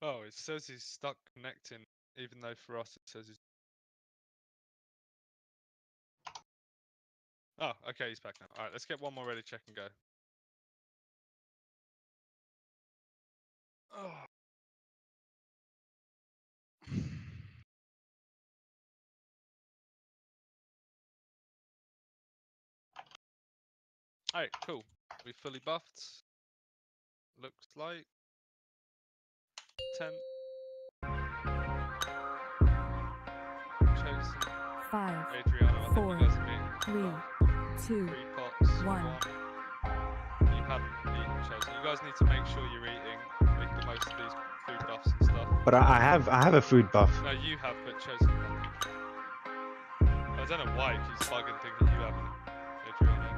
Oh, it says he's stuck connecting, even though for us it says he's... Oh, okay, he's back now. Alright, let's get one more ready, check and go. Oh. Alright, cool. We fully buffed. Looks like 10. Chosen. 5, Adriano, 4, I think you guys have eaten 3, 2, 3 pots. 1. You haven't eaten, Chosen. You guys need to make sure you're eating. Make the most of these food buffs and stuff. But I have a food buff. No, you have, but Chosen hasn't. I don't know why it keeps bugging thinking you haven't, Adriano.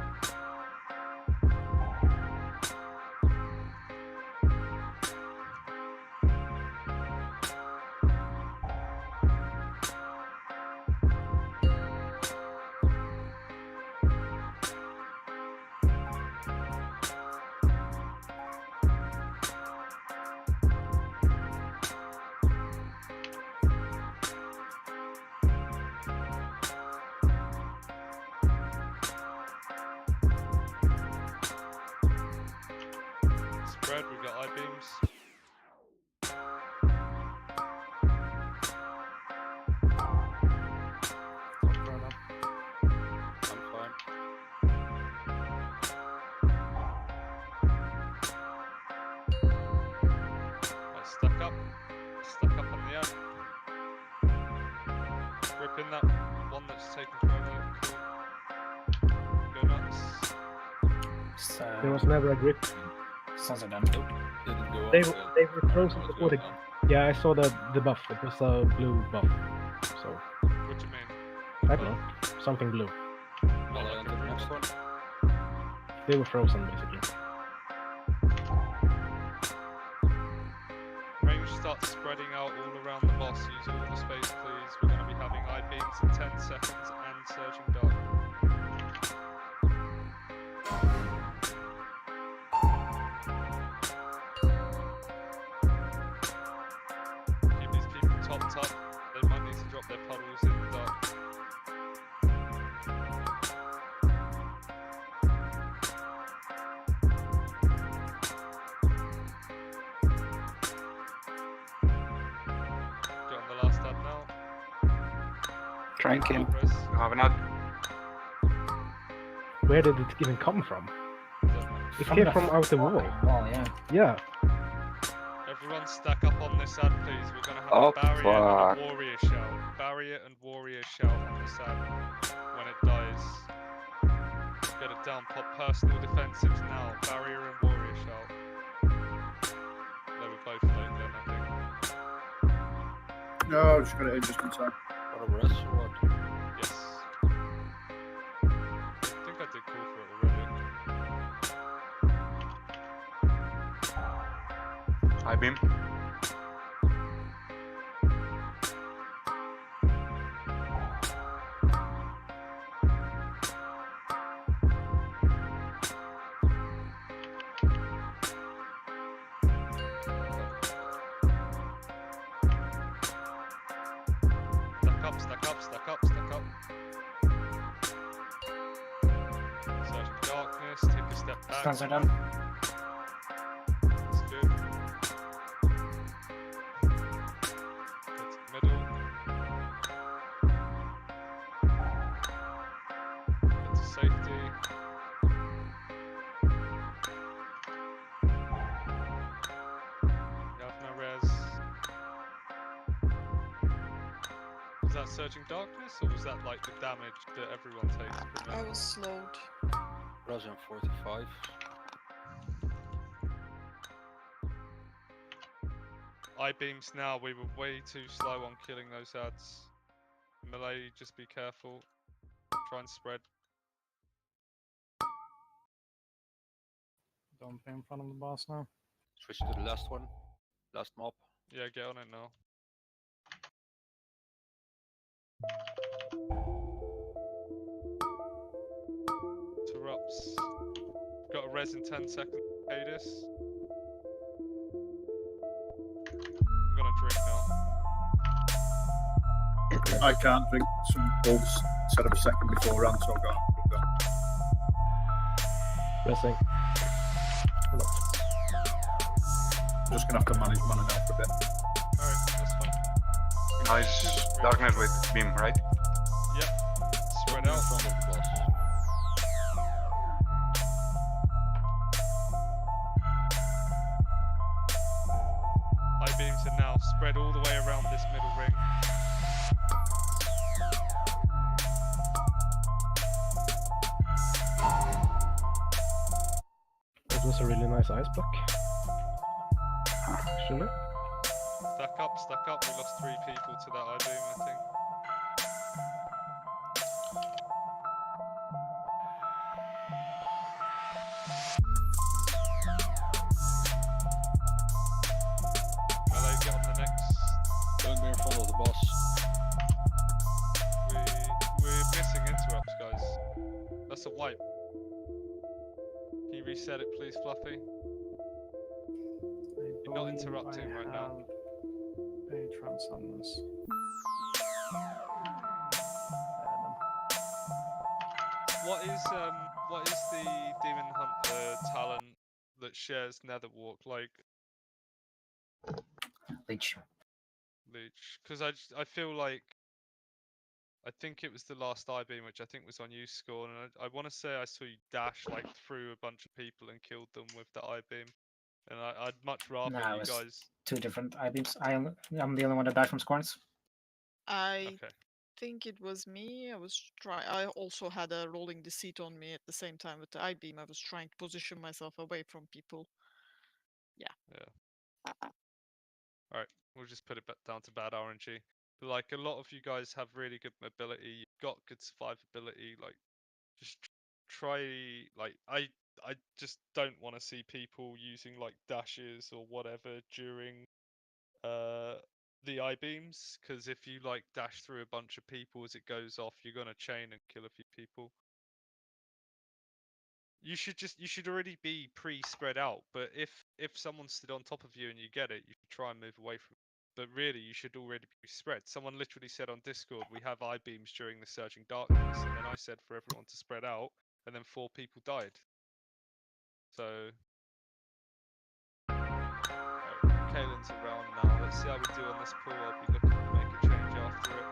Spread, we've got I-beams. I'm fine. Stuck up on the end. Ripping that one that's taken forever. Cool. Go nuts. So, There was never a grip. sounds like done. Didn't go They up, they were frozen what's before the. going on. Yeah, I saw the buff. It was a blue buff. So What do you mean? I don't know, something blue. Well, on to the next one. They were frozen basically. Range starts spreading out all around the boss. Use all the space, please. We're going to be having I-beams in 10 seconds and surging dark. Keep these people topped up. They might need to drop their puddles in the dark. Get on the last tab now. Drinking. Progress. You have not. Where did it even come from? It From came the from out the wall. Wall, yeah. Yeah. Everyone stack up on this ad, please. We're going to have Oh, a barrier fuck. and a warrior shout. Barrier and warrior shout on this ad when it dies. Get it down, pop personal defensives now. Barrier and warrior shout. They were both late then, I think. No, I was just gonna just in time. What a rest or what? Yes. I think I did call for it already. I-beam. Stack up, stack up, stack up. Surging darkness, take a step back. Stuns are done. that Surging Darkness, or was that like the damage that everyone takes from it? I was slowed. Resin 45. I-beams now, we were way too slow on killing those ads. Melee, just be careful. Try and spread. Don't be in front of the boss now. Switch to the last one. Last mob. Yeah, get on it now. Interrupts. Got a res in 10 seconds. Okay, this. I'm gonna drink now. I can't drink. Some balls set up a second beforehand, so go. Pressing. Just gonna have to manage mana now for a bit. Alright, that's fine. Nice darkness with beam, right? Yep. Spread out. Front of the boss. High beams are now spread all the way around this middle ring. That was a really nice ice block. Actually. Stack up. We lost 3 people to that I-beam, I think. Melee, get on the next. Don't be in front of the boss. We're missing interrupts, guys. That's a wipe. Can you reset it, please, Fluffy? You're not interrupting right now. A transcendence. What is the Demon Hunter talent that shares Netherwalk like? Leech. Because I feel like I think it was the last I-beam, which I think was on you, Scorn, and I want to say I saw you dash like through a bunch of people and killed them with the I-beam, and I'd much rather No, you it's guys. 2 different I-beams. I'm the only one that died from Scorns. I Okay. think it was me. I also had a rolling deceit on me at the same time with the I-beam. I was trying to position myself away from people. Yeah. Alright, we'll just put it down to bad RNG. But like a lot of you guys have really good mobility, you've got good survivability, like just try like I just don't want to see people using like dashes or whatever during the I-beams, because if you like dash through a bunch of people as it goes off, you're gonna chain and kill a few people. You should already be pre-spread out, but if someone stood on top of you and you get it, you should try and move away from it. But really, you should already be spread. Someone literally said on Discord, we have I-beams during the Surging Darkness, and then I said for everyone to spread out, and then 4 people died. So, right, Kaelin's around now. Let's see how we do on this pool. I'll be looking to make a change after it.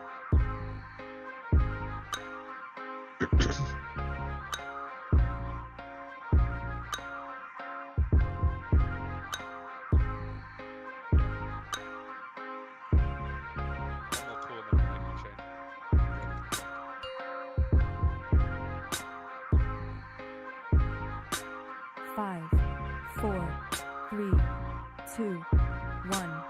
Five, 4, 3, 2, 1.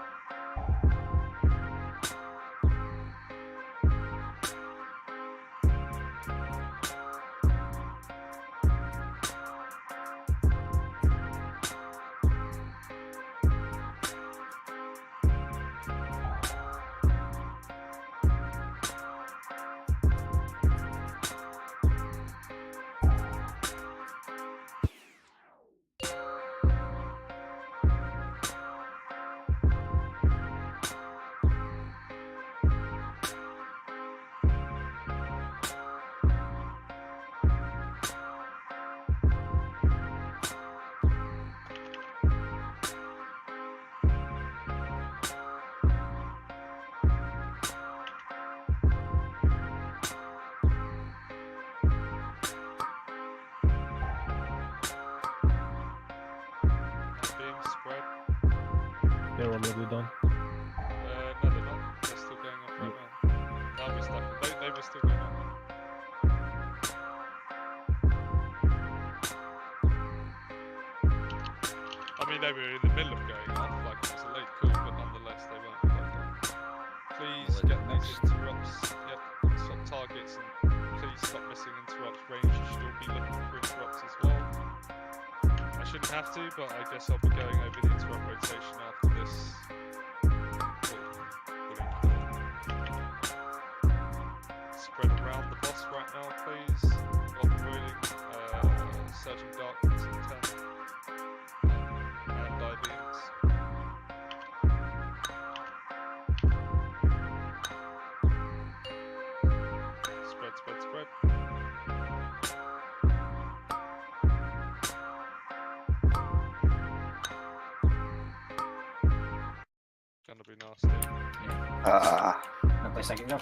They're already done. No, they're not. They're still going off right now. Now we they were in the middle of going off, like it was a late call, but nonetheless they weren't quite done. Please get these interrupts, stop targets, and please stop missing interrupts. Rangers should all be looking for interrupts as well. I shouldn't have to, but I guess I'll be going over the interrupt rotation after this. Spread around the boss right now, please. Golden Ruling, Surging Darkness and 10. And I-beams. Spread. Gonna be nasty. No place I can go.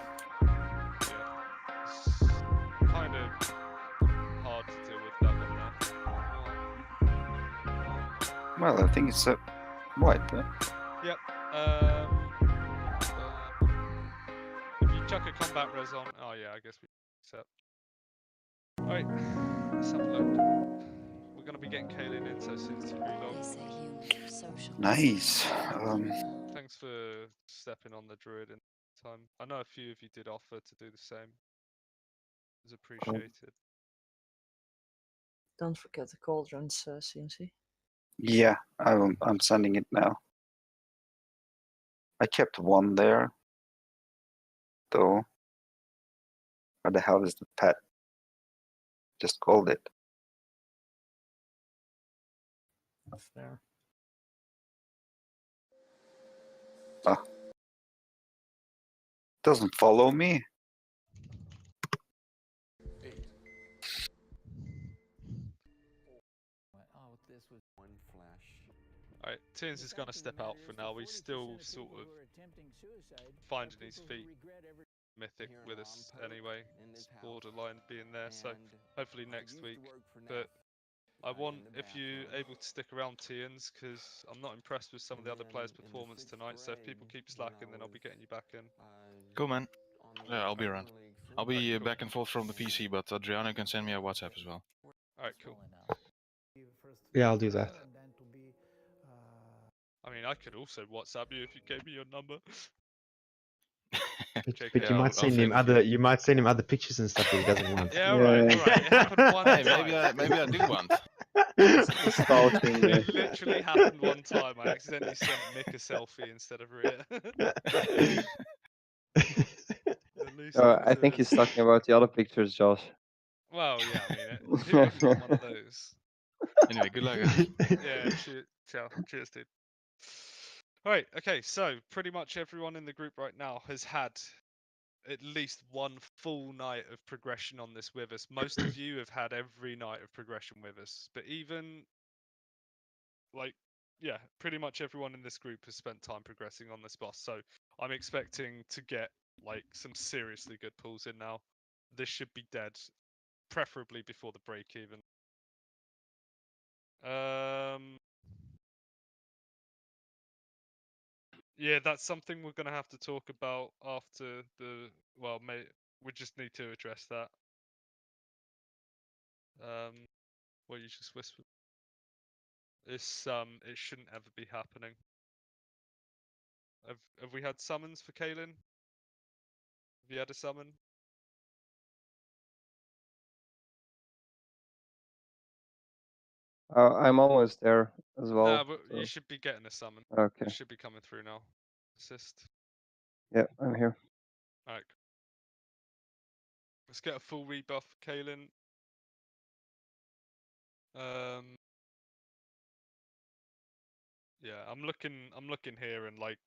Kind of hard to deal with that one there. Well, I think it's white there. Yep. If you chuck a combat res on, oh yeah, I guess we accept. Alright, let's have a look. We're gonna be getting Kaylin in, so 63 long. Nice. Thanks for stepping on the druid in time. I know a few of you did offer to do the same. It was appreciated. Don't forget the cauldrons, CMC. Yeah, I'm sending it now. I kept one there, though. Where the hell is the pet? Just called it. That's there. Doesn't follow me. Alright, Tins is gonna step out for now. He's still sort of finding his feet. Mythic with us anyway. It's borderline being there, so hopefully next week. But I want, if you're able to stick around, Tians, because I'm not impressed with some of the other players' performance tonight. So if people keep slacking, then I'll be getting you back in. Cool, man. Yeah, I'll be around. I'll be back and forth from the PC, but Adriano can send me a WhatsApp as well. Alright, cool. Yeah, I'll do that. I mean, I could also WhatsApp you if you gave me your number. But you might send him other pictures and stuff that he doesn't want. Yeah, alright. It happened one time. Maybe I do want. Stalking. It literally happened one time. I accidentally sent Mick a selfie instead of Rhea. I think he's talking about the other pictures, Josh. Well, yeah, I mean, who wouldn't want one of those? Anyway, good luck, guys. Yeah, ciao. Cheers, dude. Alright, okay, so pretty much everyone in the group right now has had at least one full night of progression on this with us. Most of you have had every night of progression with us, but even, like, yeah, pretty much everyone in this group has spent time progressing on this boss, so I'm expecting to get, like, some seriously good pulls in now. This should be dead, preferably before the break even. Yeah, that's something we're going to have to talk about after the, well, we just need to address that. What you just whispered. This, it shouldn't ever be happening. Have we had summons for Kaylin? Have you had a summon? I'm almost there as well. Nah, but so. you should be getting a summon. Okay. It should be coming through now. Assist. Yeah, I'm here. Alright. Let's get a full rebuff for Kaylin. Yeah, I'm looking here, and like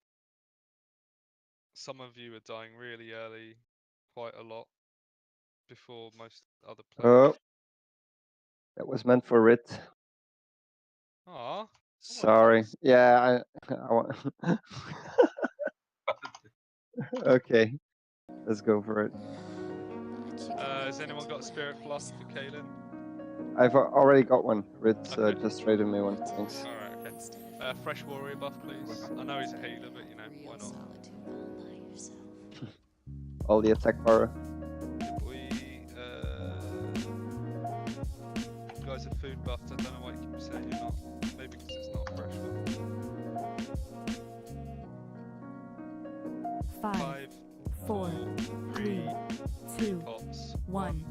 some of you are dying really early, quite a lot before most other players. Oh, that was meant for Rit. Aw. Sorry. Yeah, I want. Okay, let's go for it. Has anyone got a spirit blast for Kaylin? I've already got one. Rit just traded me one. Thanks. Alright, okay. Fresh warrior buff, please. I know he's a healer, but you know, why not? All the attack power. You guys are food buffed. I don't know why you keep saying you're not. Maybe because it's not a fresh one. 5, 4, 3, 2, pops. 1.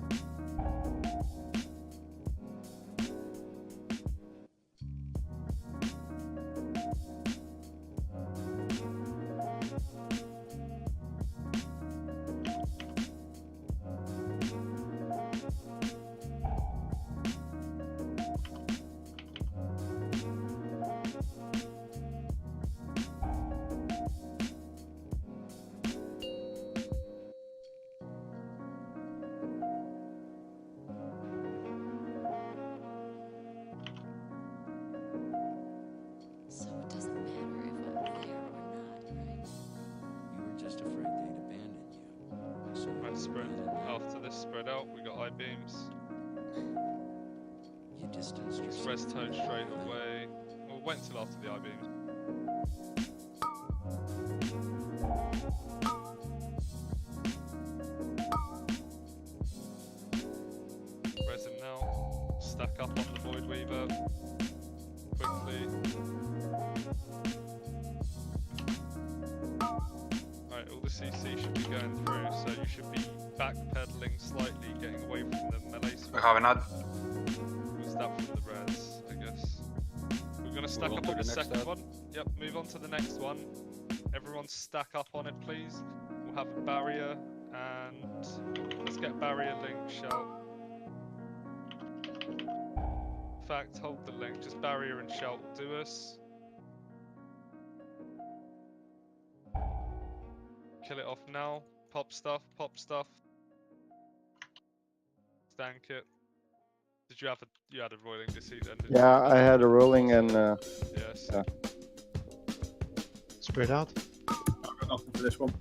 So it doesn't matter if I'm there or not, right? You were just afraid they'd abandon you. So Right, spread. After this spread out, we got I-beams. you distanced Let's yourself. rest tone straight away. We'll wait until after the I-beams. Resin now. Stack up on the Void Weaver. Quickly. Alright, all the CC should be going through, so you should be backpedaling slightly, getting away from the melee swap. Have not. Was that from the res, I guess. We're gonna stack on up to on the the next second tab. one. Yep, move on to the next one. Everyone stack up on it, please. We'll have a barrier, and let's get barrier link, shout. In fact, hold the link, just barrier and shout will do us. Kill it off now. Pop stuff, pop stuff. Stank it. Did you have you had a roiling deceit then? Didn't Yeah, you? I had a rolling and Yes. yeah. Spread out. I've got nothing for this one.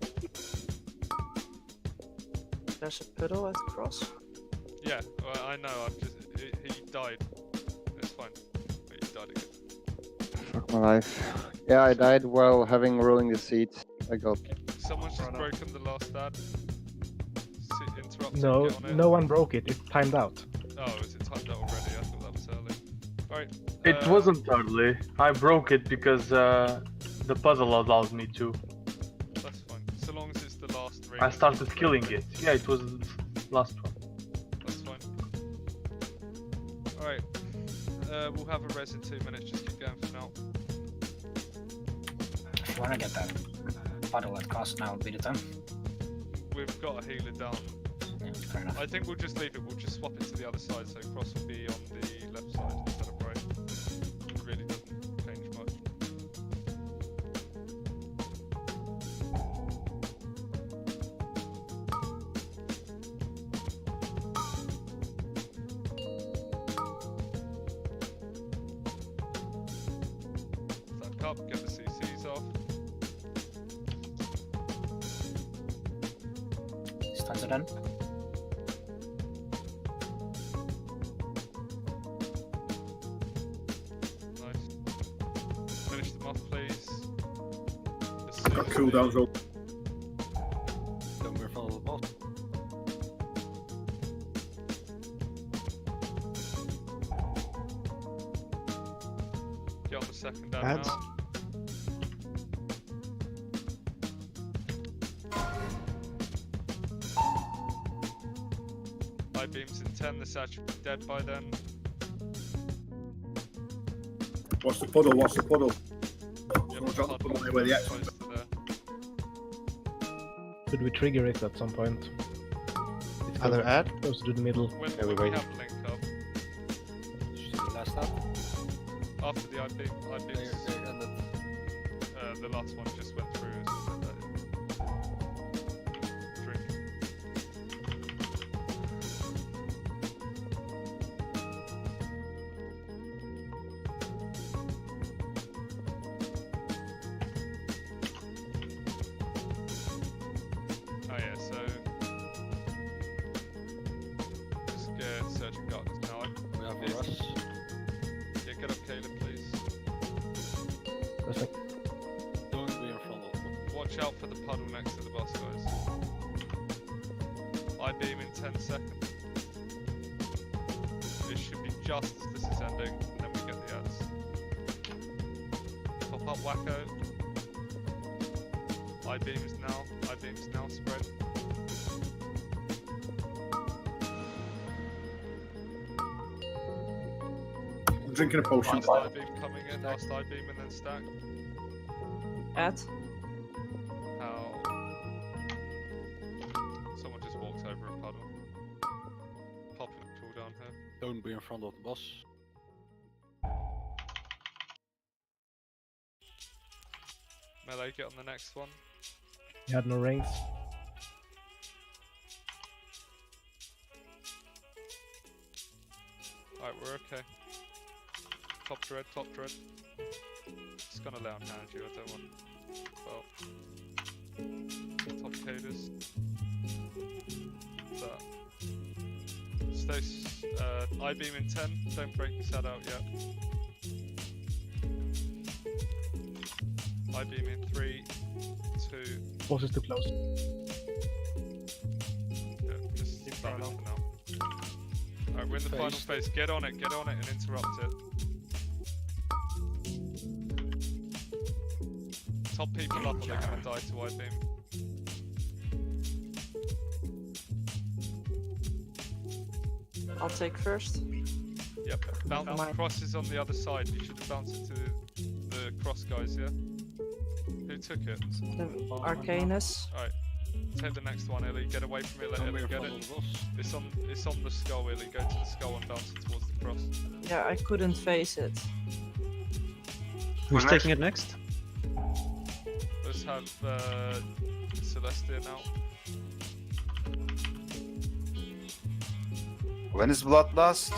There's a puddle at the cross. Yeah, well, I know. I've just he died. It's fine. But he died again. Fuck my life. Yeah, I died while having rolling the seat. I got. Someone's just broken the last ad. Interrupt. No, Get on it. no one broke it. It timed out. Oh, is it timed out already? I thought that was early. Alright. It wasn't early. I broke it because the puzzle allowed me to. That's fine. So long as it's the last ring. I started killing it. Yeah, it was the last one. That's fine. Alright. We'll have a res in 2 minutes. Just keep going for now. If you wanna get that puddle at cross, now would be the time. We've got a healer down. Yeah, fair enough. I think we'll just leave it. We'll just swap it to the other side, so cross will be on the left side instead of right. It really doesn't change much. Stack up, get the CCs off. Stands are done. Nice. Finish them off, please. Got cooldowns roll. Don't meer van het bos. Get on the second down Ads. now. High beams in 10, the Sag should be dead by then. What's the puddle? What's the puddle? Yep, Someone drop the puddle puddle where the X close is. to there. Could we trigger it at some point? It's Other close- ad? Closer to the middle. When, Yeah, we when we wait. have link up, Last stap. after the IB, the last one just went through as drink. Oh yeah, so just get searching darkness now. We have a rush. Yeah, get up, Caleb, please. Don't be in front of them. Watch out for the puddle next to the bus, guys. I beam in 10 seconds. It should be just as this is ending, and then we get the ads. Pop up Wacko. I-beam's now spread. I'm drinking a potion. Last I-beam coming in, last I-beam and then stack. At? How? Someone just walked over a puddle. Popping a cooldown here. Don't be in front of the boss. Melee, get on the next one. You had no rings. Alright, we're okay. Top dread, top dread. Just gonna lay on hand you, I don't want. Well. Top caders. That. Stay. I-beam in 10. Don't break your set out yet. I-beam in 3, 2. Boss is too close. Yeah, just stop it for now. Alright, we're in the final phase. Get on it and interrupt it. Top people up or they're gonna die to I-beam. I'll take first. Yep, bounce cross is on the other side. You should have bounced it to the cross guys, yeah? Who took it? The Arcanus. Alright. Take the next one, Illy. Get away from it, let Illy get it. It's on the skull, Illy. Go to the skull and bounce it towards the cross. Yeah, I couldn't face it. Who's taking it next? Let's have Celestia now. When is Bloodlust?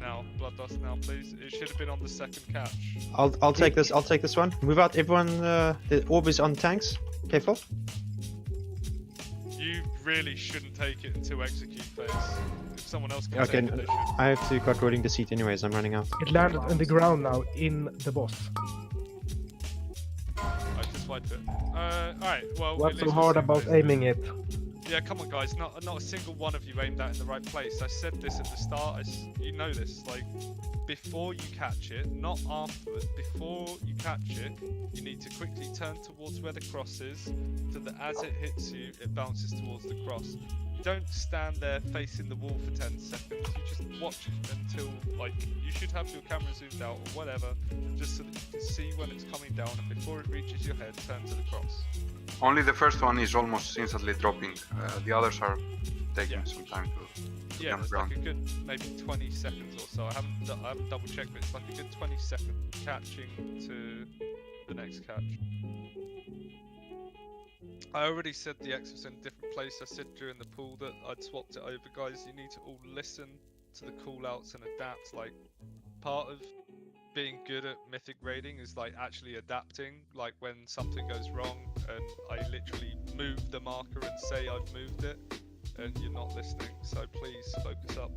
Now, Bloodlust now, please. It should have been on the second catch. I'll take this. I'll take this one. Move out, everyone. The orb is on tanks. Careful. You really shouldn't take it until execute phase. If someone else can Okay, take it, they should. I have to cut rolling the seat anyways. I'm running out. It landed on the ground now, in the boss. I just wiped it. Alright, well. What's at so least hard we're about safe. aiming it? Yeah, come on, guys. Not a single one of you aimed that in the right place. I said this at the start. You know this. Like, before you catch it, not afterwards. Before you catch it, you need to quickly turn towards where the cross is, so that as it hits you, it bounces towards the cross. You don't stand there facing the wall for 10 seconds. You just watch until, like, you should have your camera zoomed out or whatever, just so that you can see when it's coming down, and before it reaches your head, turn to the cross. Only the first one is almost instantly dropping. The others are taking some time to Yeah, come there's around. like a good maybe 20 seconds or so. I haven't double checked, but it's like a good 20 second catching to the next catch. I already said the X was in a different place. I said during the pool that I'd swapped it over, guys. You need to all listen to the callouts and adapt. Like, part of being good at mythic raiding is like actually adapting. Like when something goes wrong and I literally move the marker and say I've moved it, and you're not listening. So please focus up.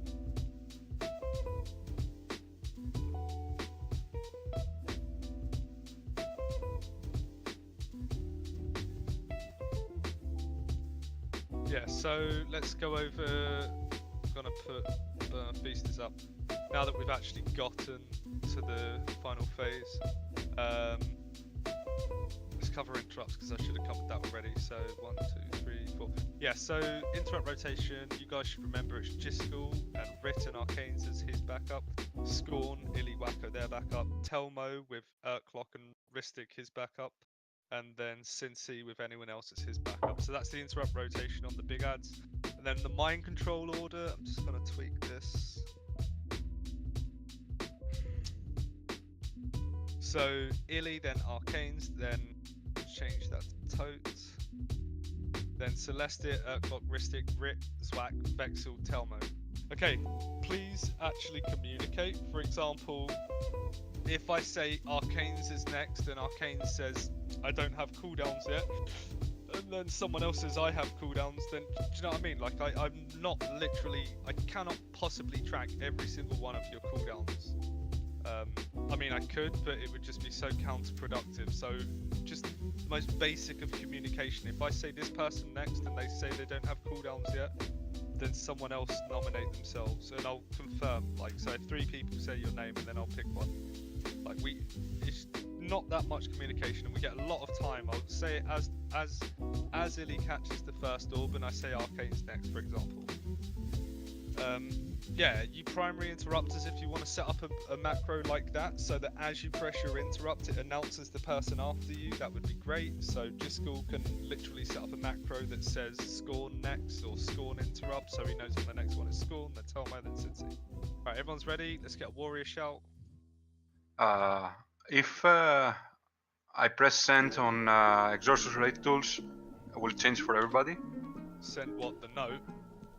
Yeah, so let's go over. I'm gonna put Feasters up. Now that we've actually gotten to the final phase, let's cover interrupts because I should have covered that already. So 1, 2, 3, 4. Yeah, so interrupt rotation. You guys should remember it's Jiskel and Rit and Arcanes as his backup. Scorn, Illy, Wacko their backup. Telmo with Urklock and Ristic his backup. And then Cincy with anyone else as his backup. So that's the interrupt rotation on the big ads. And then the mind control order, I'm just gonna tweak this. So Illy, then Arcanes, then change that to Tote. Then Celestia, Urklock, Ristic, Rit, Zwak, Vexel, Telmo. Okay, please actually communicate. For example, if I say Arcanes is next and Arcanes says I don't have cooldowns yet, and then someone else says I have cooldowns, then do you know what I mean? Like I'm not literally, I cannot possibly track every single one of your cooldowns. I mean I could, but it would just be so counterproductive. So just the most basic of communication. If I say this person next and they say they don't have cooldowns yet, then someone else nominate themselves and I'll confirm. Like, so if 3 people say your name and then I'll pick one. Like it's not that much communication, and we get a lot of time. I'll say as Illy catches the first orb, and I say Arcane's next, for example. Yeah, you primary interrupt as if you want to set up a macro like that, so that as you press your interrupt, it announces the person after you. That would be great. So Jiskel can literally set up a macro that says Scorn next, or Scorn interrupt, so he knows when the next one is Scorn, then Telmo, then Cincy. Alright, everyone's ready. Let's get a warrior shout. If I press send on exhaustion related tools, will it change for everybody? Send what? The note?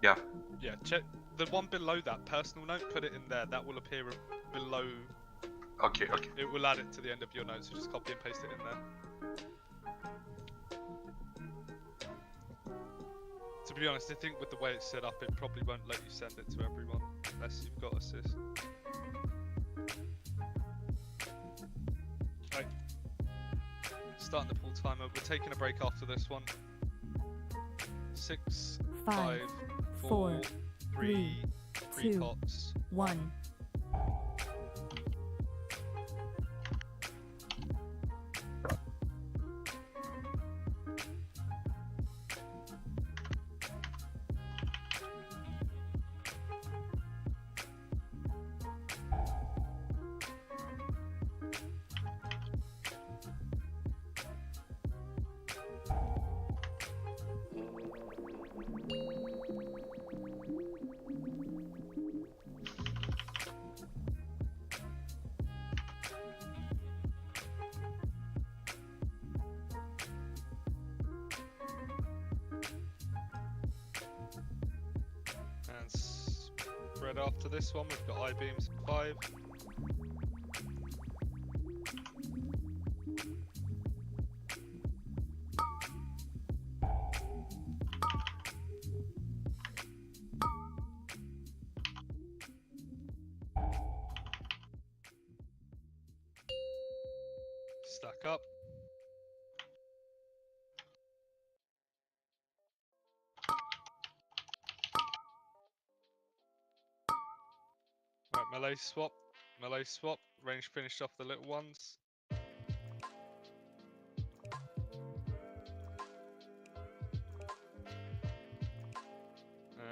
Yeah. Yeah, check the one below that personal note, put it in there. That will appear below. Okay, okay. It will add it to the end of your note, so just copy and paste it in there. To be honest, I think with the way it's set up, it probably won't let you send it to everyone unless you've got assist. Right. Starting the pull timer. We're taking a break after this one. 6, 5, 4, 3, 2, pots. 1. And spread after this one, we've got I-beams 5. Stack up. Right, melee swap, range finished off the little ones.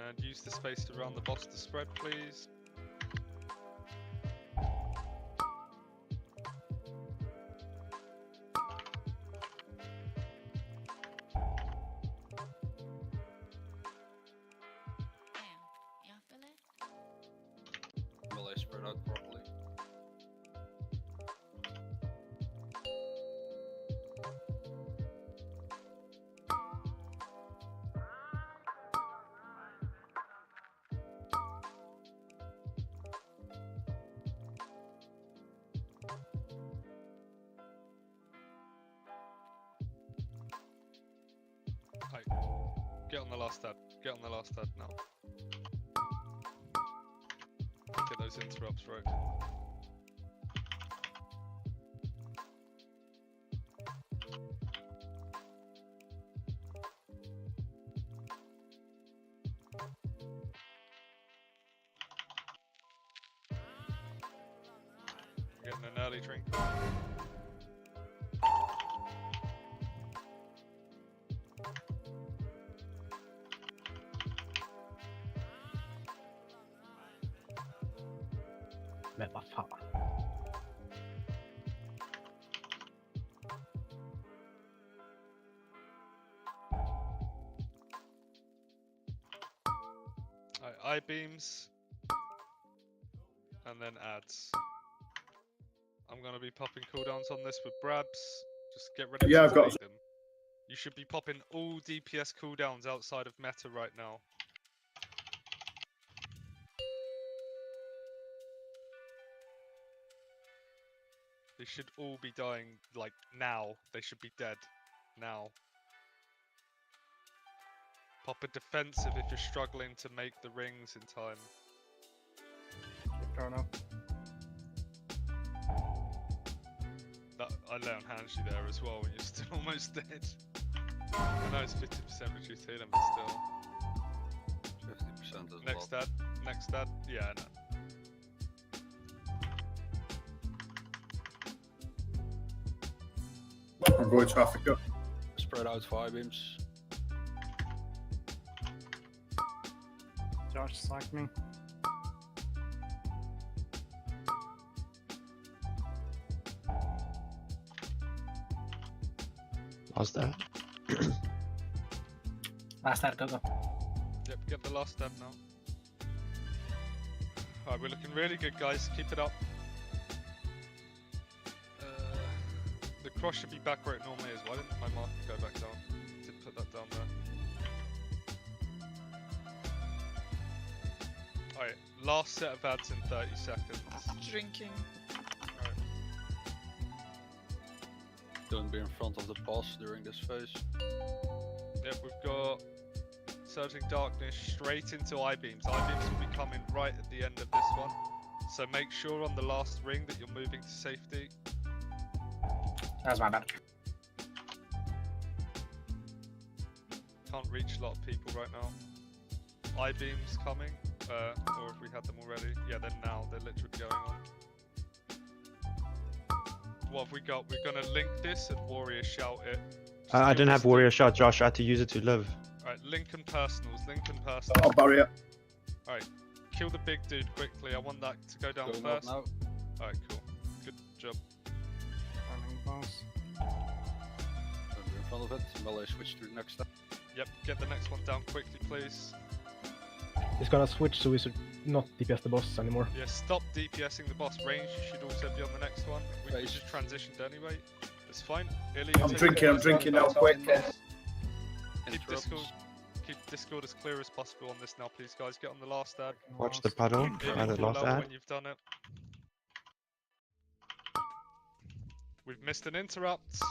And use the space around the boss to spread, please. Will I spread out properly? Right, get on the last ad. Get on the last ad now. Get those interrupts right. Getting an early drink. Men vad fan. I-beams. And then ads. I'm gonna be popping cooldowns on this with Brabs. Just get ready Yeah, to I've got- take them. You should be popping all DPS cooldowns outside of meta right now. They should all be dying, like, now. They should be dead. Now. Pop a defensive if you're struggling to make the rings in time. That, I lay on hands you there as well when you're still almost dead. I know it's 50% reduced healing, but still. 50% is Next a lot. ad. Next ad. Yeah, I know. Avoid traffic up. Spread out fire beams. Josh, psych me. How's that? Last start, go. Yep, get the last step now. Alright, we're looking really good, guys. Keep it up. The cross should be back where it normally is. Why didn't my marker go back down? Didn't put that down there. Alright, last set of ads in 30 seconds. Drinking. Alright. Don't be in front of the boss during this phase. Yep, we've got Surging Darkness straight into I-beams. I-beams will be coming right at the end of this one. So make sure on the last ring that you're moving to safety. That's my bad. Can't reach a lot of people right now. I-beams coming, or if we had them already. Yeah, they're now. They're literally going on. What have we got? We're gonna link this and Warrior Shout it. I didn't have Warrior Shot, Josh. I had to use it to live. Alright, Lincoln Personals. Lincoln Personals. Oh, barrier. Alright, kill the big dude quickly. I want that to go down Going up first. now. Alright, cool. Good job. Running boss. Don't be in front of it. Melee switch to the next step. Yep, get the next one down quickly, please. It's gonna switch, so we should not DPS the boss anymore. Yeah, stop DPSing the boss. Range should also be on the next one. We just transitioned anyway. It's fine. I'm drinking now, quick. Keep Discord as clear as possible on this now, please, guys. Get on the last ad. Watch the paddle. Yeah, The last ad. when you've done it. We've missed an interrupt.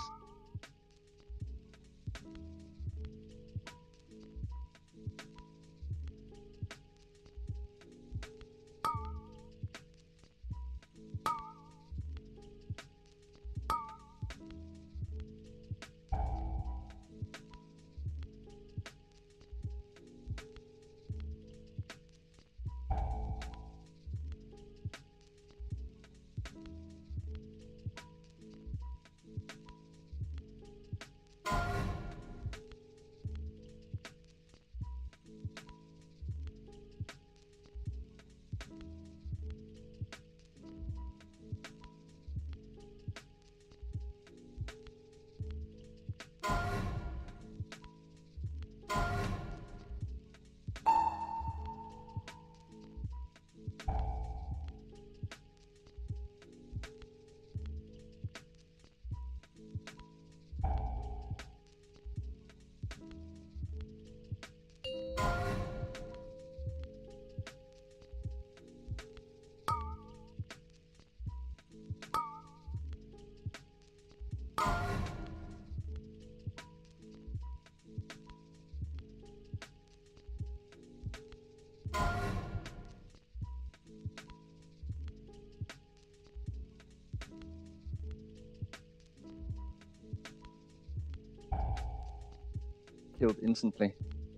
Killed instantly.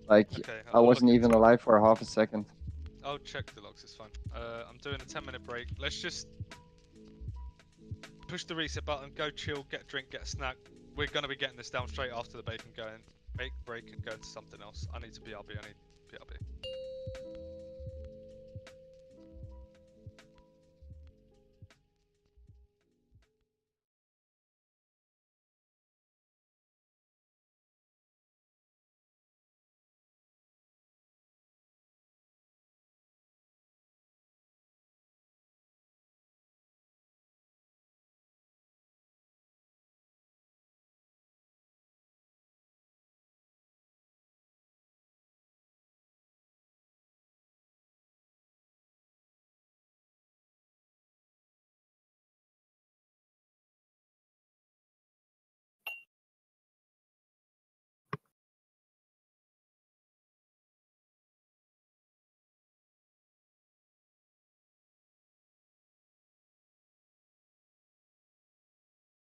Like, Okay, I wasn't even alive for half a second. I'll check the logs, it's fine. I'm doing a 10-minute break. Let's just push the reset button, go chill, get a drink, get a snack. We're gonna be getting this down straight after the bacon going. Break and go into something else. I need to BRB, I need BRB.